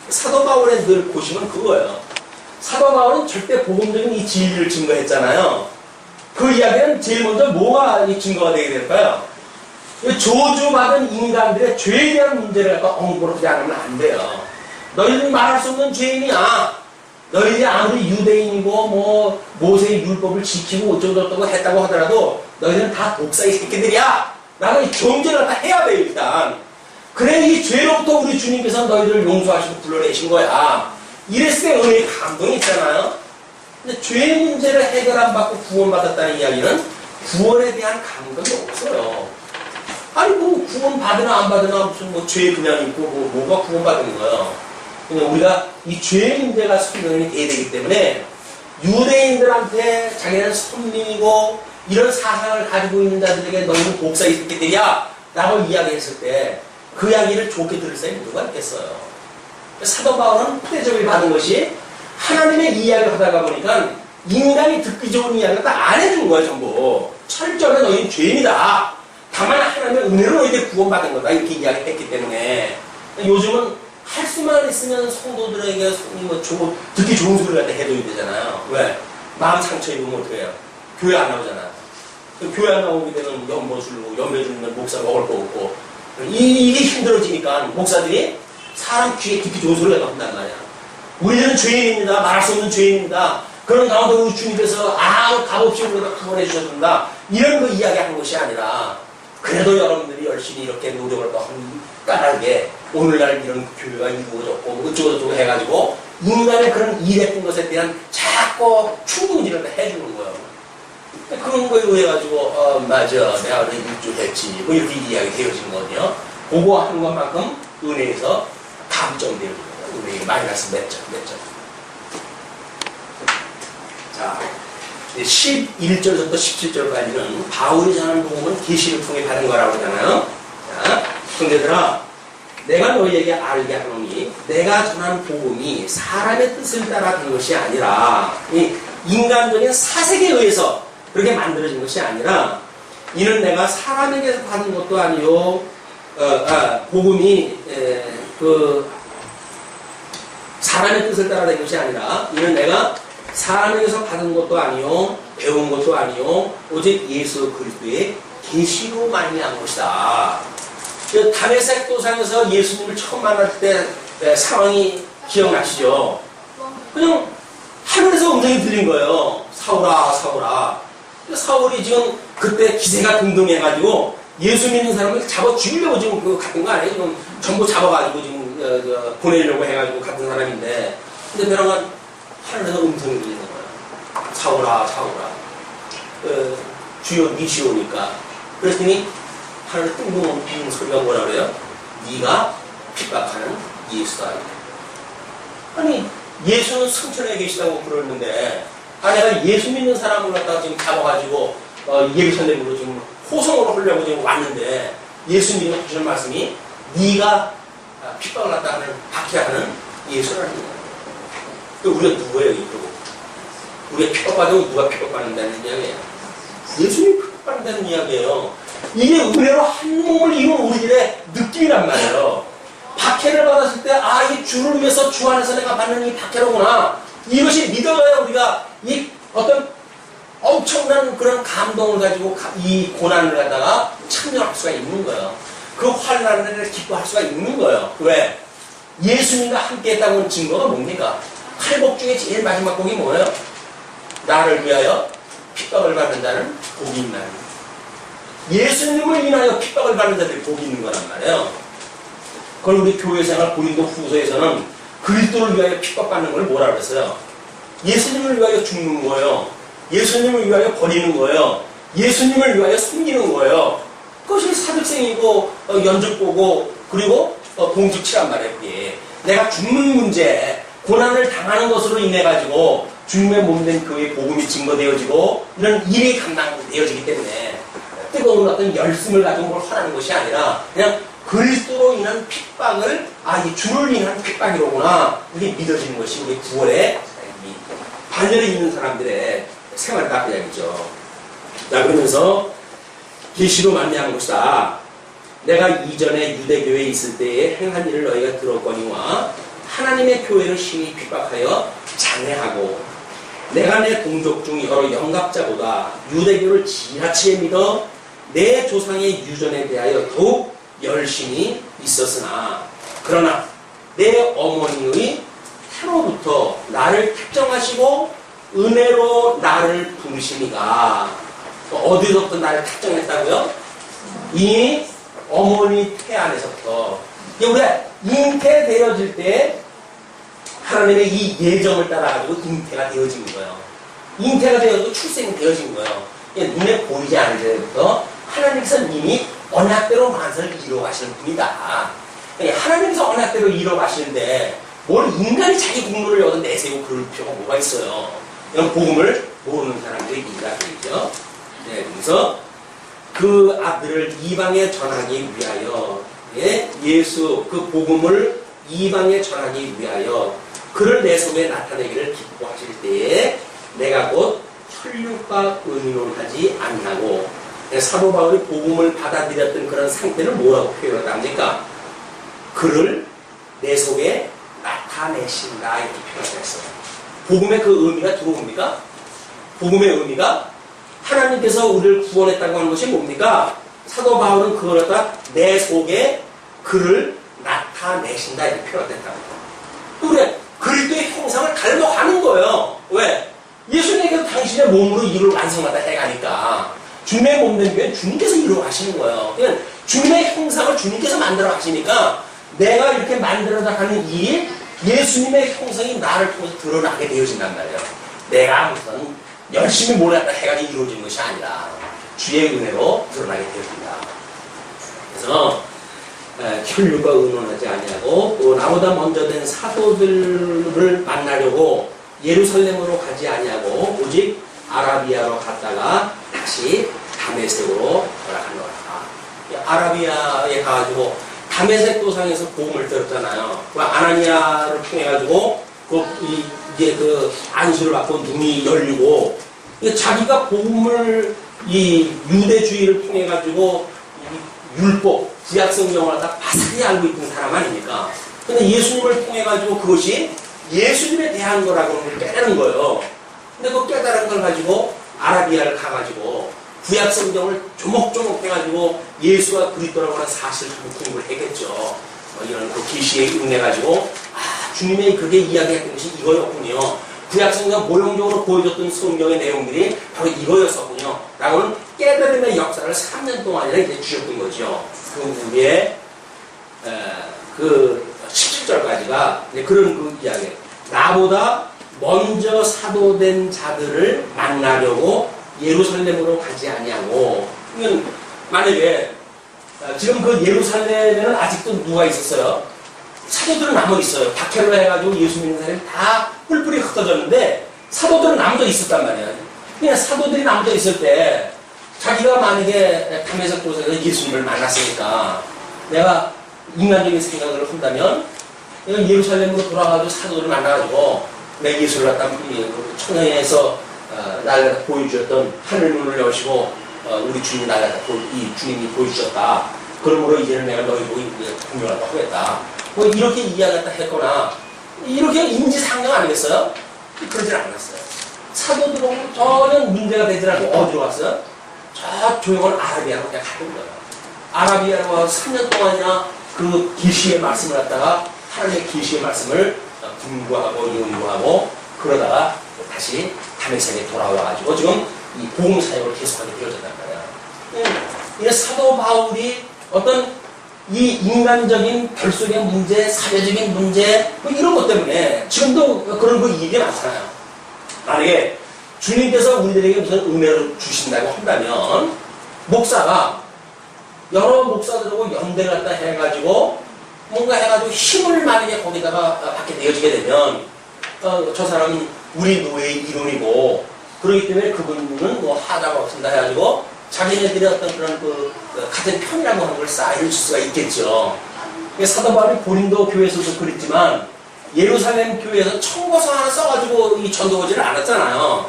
A: 사도 바울의 늘 고심은 그거예요. 사도 바울은 절대 복음적인 이 진리를 증거했잖아요. 그 이야기는 제일 먼저 뭐가 이 증거가 되게 될까요? 저주받은 인간들의 죄에 대한 문제를 갖다 언급을 하지 않으면 안 돼요. 너희들이 말할 수 없는 죄인이야. 너희들이 아무리 유대인이고 뭐 모세의 율법을 지키고 어쩌고저쩌고 했다고 하더라도 너희들은 다 독사의 새끼들이야. 라고 이 경제를 갖다 해야 돼요 일단. 그래 이 죄로부터 우리 주님께서 너희들을 용서하시고 불러내신 거야. 이랬을 때 은혜의 감동이 있잖아요. 근데 죄 문제를 해결 안 받고 구원받았다는 이야기는 구원에 대한 감동이 없어요. 아니 뭐 구원 받으나 안 받으나 무슨 뭐 죄 그냥 있고 뭐가 구원받은 거예요. 그냥 우리가 이 죄 문제가 설명이 돼야 되기 때문에 유대인들한테 자기는 선민이고 이런 사상을 가지고 있는 자들에게 너희는 복사의 새끼들이야 라고 이야기했을 때 그 이야기를 좋게 들을 사람이 누가 있겠어요. 사도 바울은 후대접을 받은 것이 하나님의 이야기를 하다가 보니까 인간이 듣기 좋은 이야기를 다 안 해주는 거예요, 전부. 철저하게 너희는 죄인이다. 다만 하나님의 은혜로 너희들 구원받은 거다. 이렇게 이야기했기 때문에 요즘은 할 수만 있으면 성도들에게 듣기 좋은 소리 갖다 해줘야 되잖아요. 왜? 마음 상처 입으면 어떻게 해요? 교회 안 나오잖아. 교회 안 나오게 되면 연보 주고, 연배 주면 목사 먹을 거 없고. 이게 힘들어지니까 목사들이 사람 귀에 듣기 좋은 소리가 나온단 말이야. 우리들은 죄인입니다. 말할 수 없는 죄인입니다. 그런 가운데 우리 주님께서 값없이 우리가 구원해 주셨습니다. 이런 거 이야기하는 것이 아니라 그래도 여러분들이 열심히 이렇게 노력을 까다롭게 오늘날 이런 교회가 이루어졌고 어쩌고저쩌고 해가지고 인간의 그런 일했던 것에 대한 자꾸 충동질을 해주는 거예요. 그런 거에 의해 가지고 맞아 내가 그래 일주했지 뭐 이렇게 이야기 되어지는 거거든요. 그거 하는 것만큼 은혜에서 감점되어지는 거예요. 은혜의 마이너스 몇 점. 자 11절부터 17절까지는 바울이 전한 복음은 계시를 통해 받은 거라고 하잖아요. 자, 형제들아 내가 너희에게 알게 하노니 내가 전한 복음이 사람의 뜻을 따라 된 것이 아니라 인간적인 사색에 의해서 그렇게 만들어진 것이 아니라 이는 내가 사람에게서 받은 것도 아니요 복음이 그 사람의 뜻을 따라 된 것이 아니라 이는 내가 사람에게서 받은 것도 아니요 배운 것도 아니요 오직 예수 그리스도의 계시로 말미암은 것이다. 그 다메섹 도상에서 예수님을 처음 만날 때 상황이 기억나시죠? 그냥 하늘에서 음성이 들린 거예요. 사울아 사울아. 사울이 지금 그때 기세가 등등해가지고 예수 믿는 사람을 잡아 죽이려고 지금 그거 같은 거 아니에요? 지금 전부 잡아가지고 지금 보내려고 해가지고 같은 사람인데 근데 벼랑간 하늘에서 음성이 들리는 거예요. 사울아 사울아. 주여 니시오니까. 그랬더니 하늘 뜬금없는 소리가 뭐라 그래요? 네가 핍박하는 예수다. 아니 예수는 성천에 계시다고 그러는데 내가 예수 믿는 사람을 갖다가 지금 잡아가지고 예루살렘으로 지금 호송으로 하려고 지금 왔는데 예수님이 하시는 말씀이 네가 핍박을 갖다 하는 박해하는 예수라는 거예요. 우리가 누구예요? 이거? 우리가 핍박받으면 누가 핍박받는다는 이야기예요? 예수님이 핍박받는다는 이야기예요. 이게 은혜로 한 몸을 이룬 우리들의 느낌이란 말이에요. 박해를 받았을 때 이 주를 위해서 주 안에서 내가 받는 이 박해로구나. 이것이 믿어야 우리가 이 어떤 엄청난 그런 감동을 가지고 이 고난을 갖다가 참여할 수가 있는 거예요. 그 환난을 기뻐할 수가 있는 거예요. 왜? 예수님과 함께 했다는 증거가 뭡니까? 칼복 중에 제일 마지막 곡이 뭐예요? 나를 위하여 핍박을 받는 자는 복이 있나요? 예수님을 인하여 핍박을 받는 자들이 복이 있는 거란 말이에요. 그걸 우리 교회생활 고린도 후서에서는 그리스도를 위하여 핍박받는 걸 뭐라 그랬어요? 예수님을 위하여 죽는 거예요. 예수님을 위하여 버리는 거예요. 예수님을 위하여 숨기는 거예요. 그것이 사직생이고 연죽보고 그리고 공직치란 말이에요. 그게. 내가 죽는 문제, 고난을 당하는 것으로 인해 가지고 주님의 몸된 교회의 복음이 증거되어지고 이런 일이 감당되어지기 때문에 뜨거운 어떤 열심을 가지고 뭘 하라는 것이 아니라 그냥 그리스도로 인한 핍박을 이 주를 인한 핍박이로구나 이게 믿어지는 것이 우리 구원의 반열에 있는 사람들의 생활이다 그 이야기죠. 자 그러면서 계시로 말미암은 것이다. 내가 이전에 유대교회에 있을 때에 행한 일을 너희가 들었거니와 하나님의 교회를 심히 핍박하여 장애하고 내가 내 동족 중 여러 영갑자보다 유대교를 지나치게 믿어 내 조상의 유전에 대하여 더욱 열심히 있었으나 그러나 내 어머니의 태로부터 나를 특정하시고 은혜로 나를 부르시니가 어디서부터 나를 특정했다고요? 이 어머니 태 안에서부터 우리가 잉태되어질 때 하나님의 이 예정을 따라가지고 잉태가 되어진 거예요. 잉태가 되어서 출생이 되어진 거예요. 눈에 보이지 않을 때부터 하나님께서 이미 언약대로 만사를 이루어가시는 분이다. 하나님께서 언약대로 이루어가시는데 뭘 인간이 자기 국물을 여기서 내세우고 그럴 필요가 뭐가 있어요. 이런 복음을 모르는 사람들의 인간들이죠. 네, 그래서 그 아들을 이방에 전하기 위하여 예수 그 복음을 이방에 전하기 위하여 그를 내 속에 나타내기를 기뻐하실 때에 내가 곧 혈육과 의논하지 아니하고, 사도 바울이 복음을 받아들였던 그런 상태를 뭐라고 표현을 합니까? 그를 내 속에 나타내신다 이렇게 표현했어요. 복음의 그 의미가 들어옵니까? 복음의 의미가 하나님께서 우리를 구원했다고 하는 것이 뭡니까? 사도 바울은 그걸 갖다 내 속에 그를 나타내신다 이렇게 표현했다고. 그래, 그리스도의 형상을 닮아가는 거예요. 왜? 예수님께서 당신의 몸으로 이를 완성하다 해가니까 주님의 몸된 교회는 주님께서 이루어 가시는 거예요. 그냥 주님의 형상을 주님께서 만들어 가시니까 내가 이렇게 만들어 나가는 이 예수님의 형상이 나를 통해서 드러나게 되어진단 말이에요. 내가 무슨 열심히 뭘 갖다 해가지고 이루어지는 것이 아니라 주의 은혜로 드러나게 되어진다. 그래서 혈육과 의논하지 아니하고 또 나보다 먼저 된 사도들을 만나려고 예루살렘으로 가지 아니하고 오직 아라비아로 갔다가 다시 다메섹으로 돌아간 거라. 아라비아에 가가지고 다메섹 도상에서 복음을 들었잖아요. 그 아나니아를 통해 가지고 이제 그 안수를 받고 눈이 열리고 자기가 복음을 이 유대주의를 통해 가지고 율법 구약 성경을 다 바삭히 알고 있던 사람 아닙니까? 근데 예수님을 통해 가지고 그것이 예수님에 대한 거라고 깨달은 거예요. 근데 그 깨달은 걸 가지고 아라비아를 가가지고 구약 성경을 조목조목 해가지고 예수가 그리스도라고 하는 사실을 공부를 했겠죠. 이런 그 계시에 응해가지고 주님의 그게 이야기했던 것이 이거였군요. 구약 성경 모형적으로 보여줬던 성경의 내용들이 바로 이거였었군요. 라고는 깨달음의 역사를 3년 동안이나 이제 주셨던 거죠. 그 위에 그 17절까지가 그런 그 이야기. 나보다 먼저 사도된 자들을 만나려고 예루살렘으로 가지 아니하고. 그러면 만약에 지금 그 예루살렘에는 아직도 누가 있었어요? 사도들은 남아 있어요. 박해를 해가지고 예수 믿는 사람이 다 뿔뿔이 흩어졌는데 사도들은 남아 있었단 말이에요. 그냥 사도들이 남아 있을 때 자기가 만약에 다메섹 도상에서 예수님을 만났으니까 내가 인간적인 생각을 한다면 예루살렘으로 돌아가지고 사도들을 만나가지고 내 예수를 갖다 청년에서 날 보여주셨던 하늘 문을 여시고 우리 주님이 날 갖다 이 주님이 보여주셨다. 그러므로 이제는 내가 너희 보고 공명하다고 하겠다. 뭐 이렇게 이야기했다 했거나 이렇게 인지상정 아니겠어요? 그러질 않았어요. 사도들은 전혀 문제가 되지 않고 어디로 갔어요? 저 조용한 아라비아로 그냥 가는 거예요. 아라비아로 와서 3년 동안이나 그 계시의 말씀을 갖다가 하나님의 계시의 말씀을 분구하고 연구하고 그러다가 다시 다메섹에 돌아와가지고 지금 이 복음 사역을 계속하게 되어졌단 말이에요. 이 사도 바울이 어떤 이 인간적인 별속의 문제, 사회적인 문제 뭐 이런 것 때문에 지금도 그런 거 일이 많잖아요. 만약에 주님께서 우리들에게 무슨 은혜를 주신다고 한다면 목사가 여러 목사들하고 연대를 갖다 해가지고 뭔가 해가지고 힘을 만약에 거기다가 받게 되어지게 되면 저 사람은 우리 노예의 일원이고 그렇기 때문에 그분은 뭐 하자가 없습니다 해가지고 자기네들의 어떤 그런 같은 편이라고 하는 걸 쌓일 수가 있겠죠. 사도 바울이 고린도 교회에서도 그랬지만 예루살렘 교회에서 청고서 하나 써가지고 이 전도하지를 않았잖아요.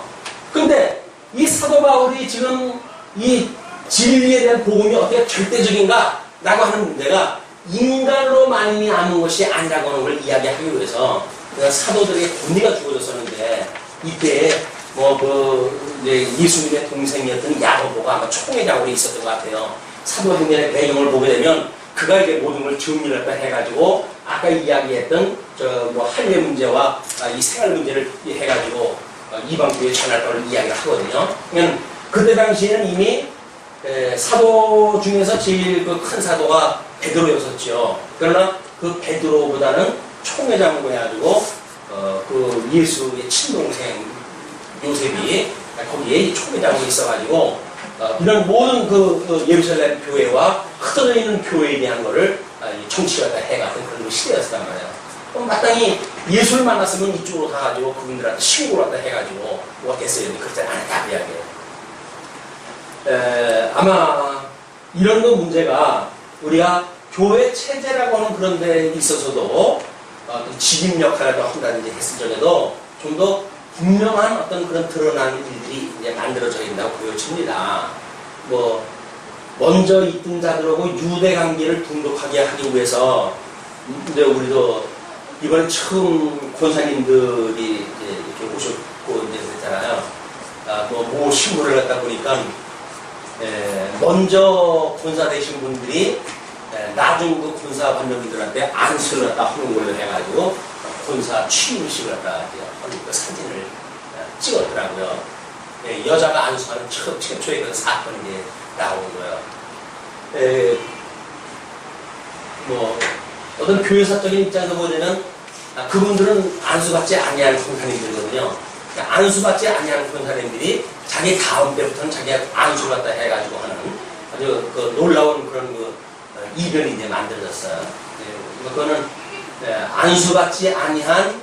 A: 근데 이 사도 바울이 지금 이 진리에 대한 복음이 어떻게 절대적인가 라고 하는 문제가 인간으로 말미암은 것이 아니라고 하는 걸 이야기하기 위해서 사도들에게 권리가 주어졌었는데 이때 예수님의 동생이었던 야고보가 아마 총회장으로 있었던 것 같아요. 사도행전의 배경을 보게 되면 그가 이제 모든 걸 정리를 해가지고 아까 이야기했던 할례 문제와 이 생활 문제를 해가지고 이방교회 전할 걸 이야기를 하거든요. 그러면 그때 당시에는 이미 사도 중에서 제일 큰 사도가 베드로였었죠. 그러나 그 베드로보다는 총회장으로 해가지고 그 예수의 친동생 요셉이 거기에 총회장으로 있어가지고 이런 모든 그 예루살렘 교회와 흩어져 있는 교회에 대한 거를 정치가 해갔던 그런 시대였단 말이에요. 그럼 마땅히 예수를 만났으면 이쪽으로 가가지고 그분들한테 신고를 갖다 해가지고 뭐가 됐어야 되는데 그렇지 않았다 그 이야기예요. 아마 이런 거 문제가 우리가 교회 체제라고 하는 그런 데 있어서도 직임 역할을 한다든지 했을 적에도 좀 더 분명한 어떤 그런 드러나는 일들이 이제 만들어져야 된다고 보여집니다. 뭐 먼저 있던 자들하고 유대 관계를 돈독하게 하기 위해서 이제 우리도 이번에 처음 권사님들이 이제 이렇게 오셨고 이제 그랬잖아요. 뭐 신문을 갖다 보니까 먼저 권사 되신 분들이 나중 그 권사 관련들한테 안수를 갖다 하는 걸로 해가지고 권사 취임식을 갖다 하는 그 사진을 찍었더라고요. 여자가 안수하는 최초의 그 사건이 나온 거예요. 뭐 어떤 교회사적인 입장에서 보면은 그분들은 안수받지 아니하는 권사님들이거든요. 안수받지 아니하는 권사님들이 자기 다음 때부터는 자기가 안수 갖다 해가지고 하는 아주 그 놀라운 그런 그 이변이 이제 만들어졌어요. 그거는 안수받지 아니한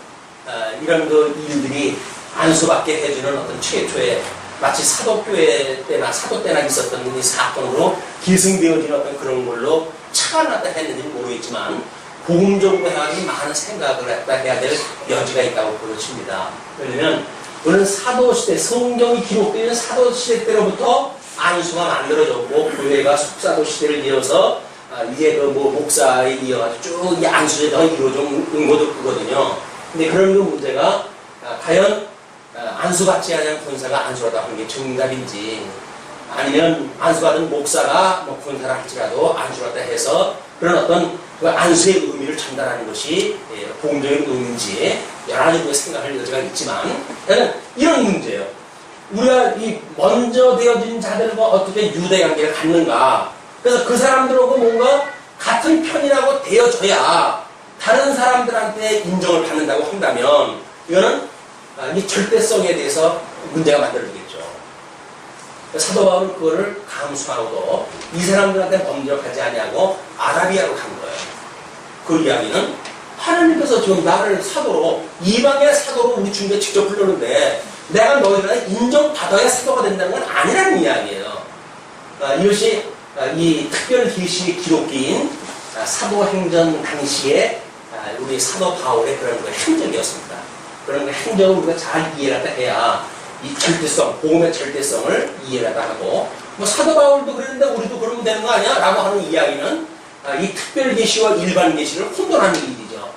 A: 이런 그 일들이 안수받게 해주는 어떤 최초의 마치 사도교회 때나 사도 때나 있었던 이 사건으로 계승되어진 어떤 그런 걸로 착안하다 했는지 모르겠지만 복음적으로 해가지고 많은 생각을 했다 해야 될 여지가 있다고 보여집니다. 왜냐면 그는 사도시대, 성경이 기록되어 있는 사도시대 때로부터 안수가 만들어졌고 교회가 숙사도 시대를 이어서 이제 그 뭐 목사에 이어가지고 쭉 이 안수제도가 이루어진 것도 그거든요. 근데 그런 그 문제가 과연 안수받지 않은 권사가 안수하다 하는 게 정답인지 아니면 안수받은 목사가 뭐 권사라 할지라도 안수하다 해서 그런 어떤 그 안수의 의미를 전달하는 것이 복음적인 의미인지 여러 가지 생각할 여지가 있지만 이런 문제예요. 우리가 이 먼저 되어진 자들과 어떻게 유대 관계를 갖는가. 그래서 그 사람들하고 뭔가 같은 편이라고 되어져야 다른 사람들한테 인정을 받는다고 한다면 이거는 이 절대성에 대해서 문제가 만들어지겠죠. 사도 바울은 그거를 감수하고도 이 사람들한테 먼저 가지 아니하고 아라비아로 간 거예요. 그 이야기는 하나님께서 지금 나를 사도로 이방의 사도로 우리 중에 직접 부르는데 내가 너희들한테 인정받아야 사도가 된다는 건 아니라는 이야기예요. 이것이 이 특별 계시의 기록기인 사도행전 당시에 우리 사도 바울의 그런 행적이었습니다. 그런 행적을 우리가 잘 이해를 해야 이 절대성, 복음의 절대성을 이해를 하고 뭐 사도 바울도 그랬는데 우리도 그러면 되는 거 아니야? 라고 하는 이야기는 이 특별 계시와 일반 계시를 혼돈하는 일이죠.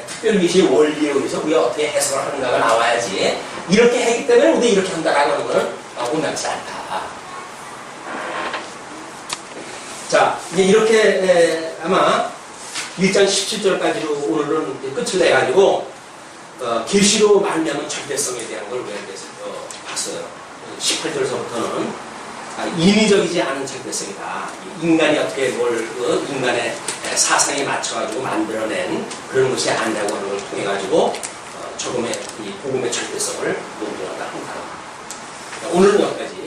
A: 특별 계시의 원리에 의해서 우리가 어떻게 해석을 하는가가 나와야지 이렇게 했기 때문에 우리가 이렇게 한다라고 하는 것은 온당치 않다. 자, 이제 이렇게 아마 1장 17절까지로 오늘은 끝을 내가지고 계시로 말미암은 절대성에 대한 걸 우리가 봤어요. 18절서부터는 인위적이지 않은 절대성이다. 인간이 어떻게 뭘 인간의 사상에 맞춰가지고 만들어낸 그런 것이 아니라고 하는 걸 통해가지고 조금의 이 복음의 절대성을 논증한다 한다. 오늘은 여기까지.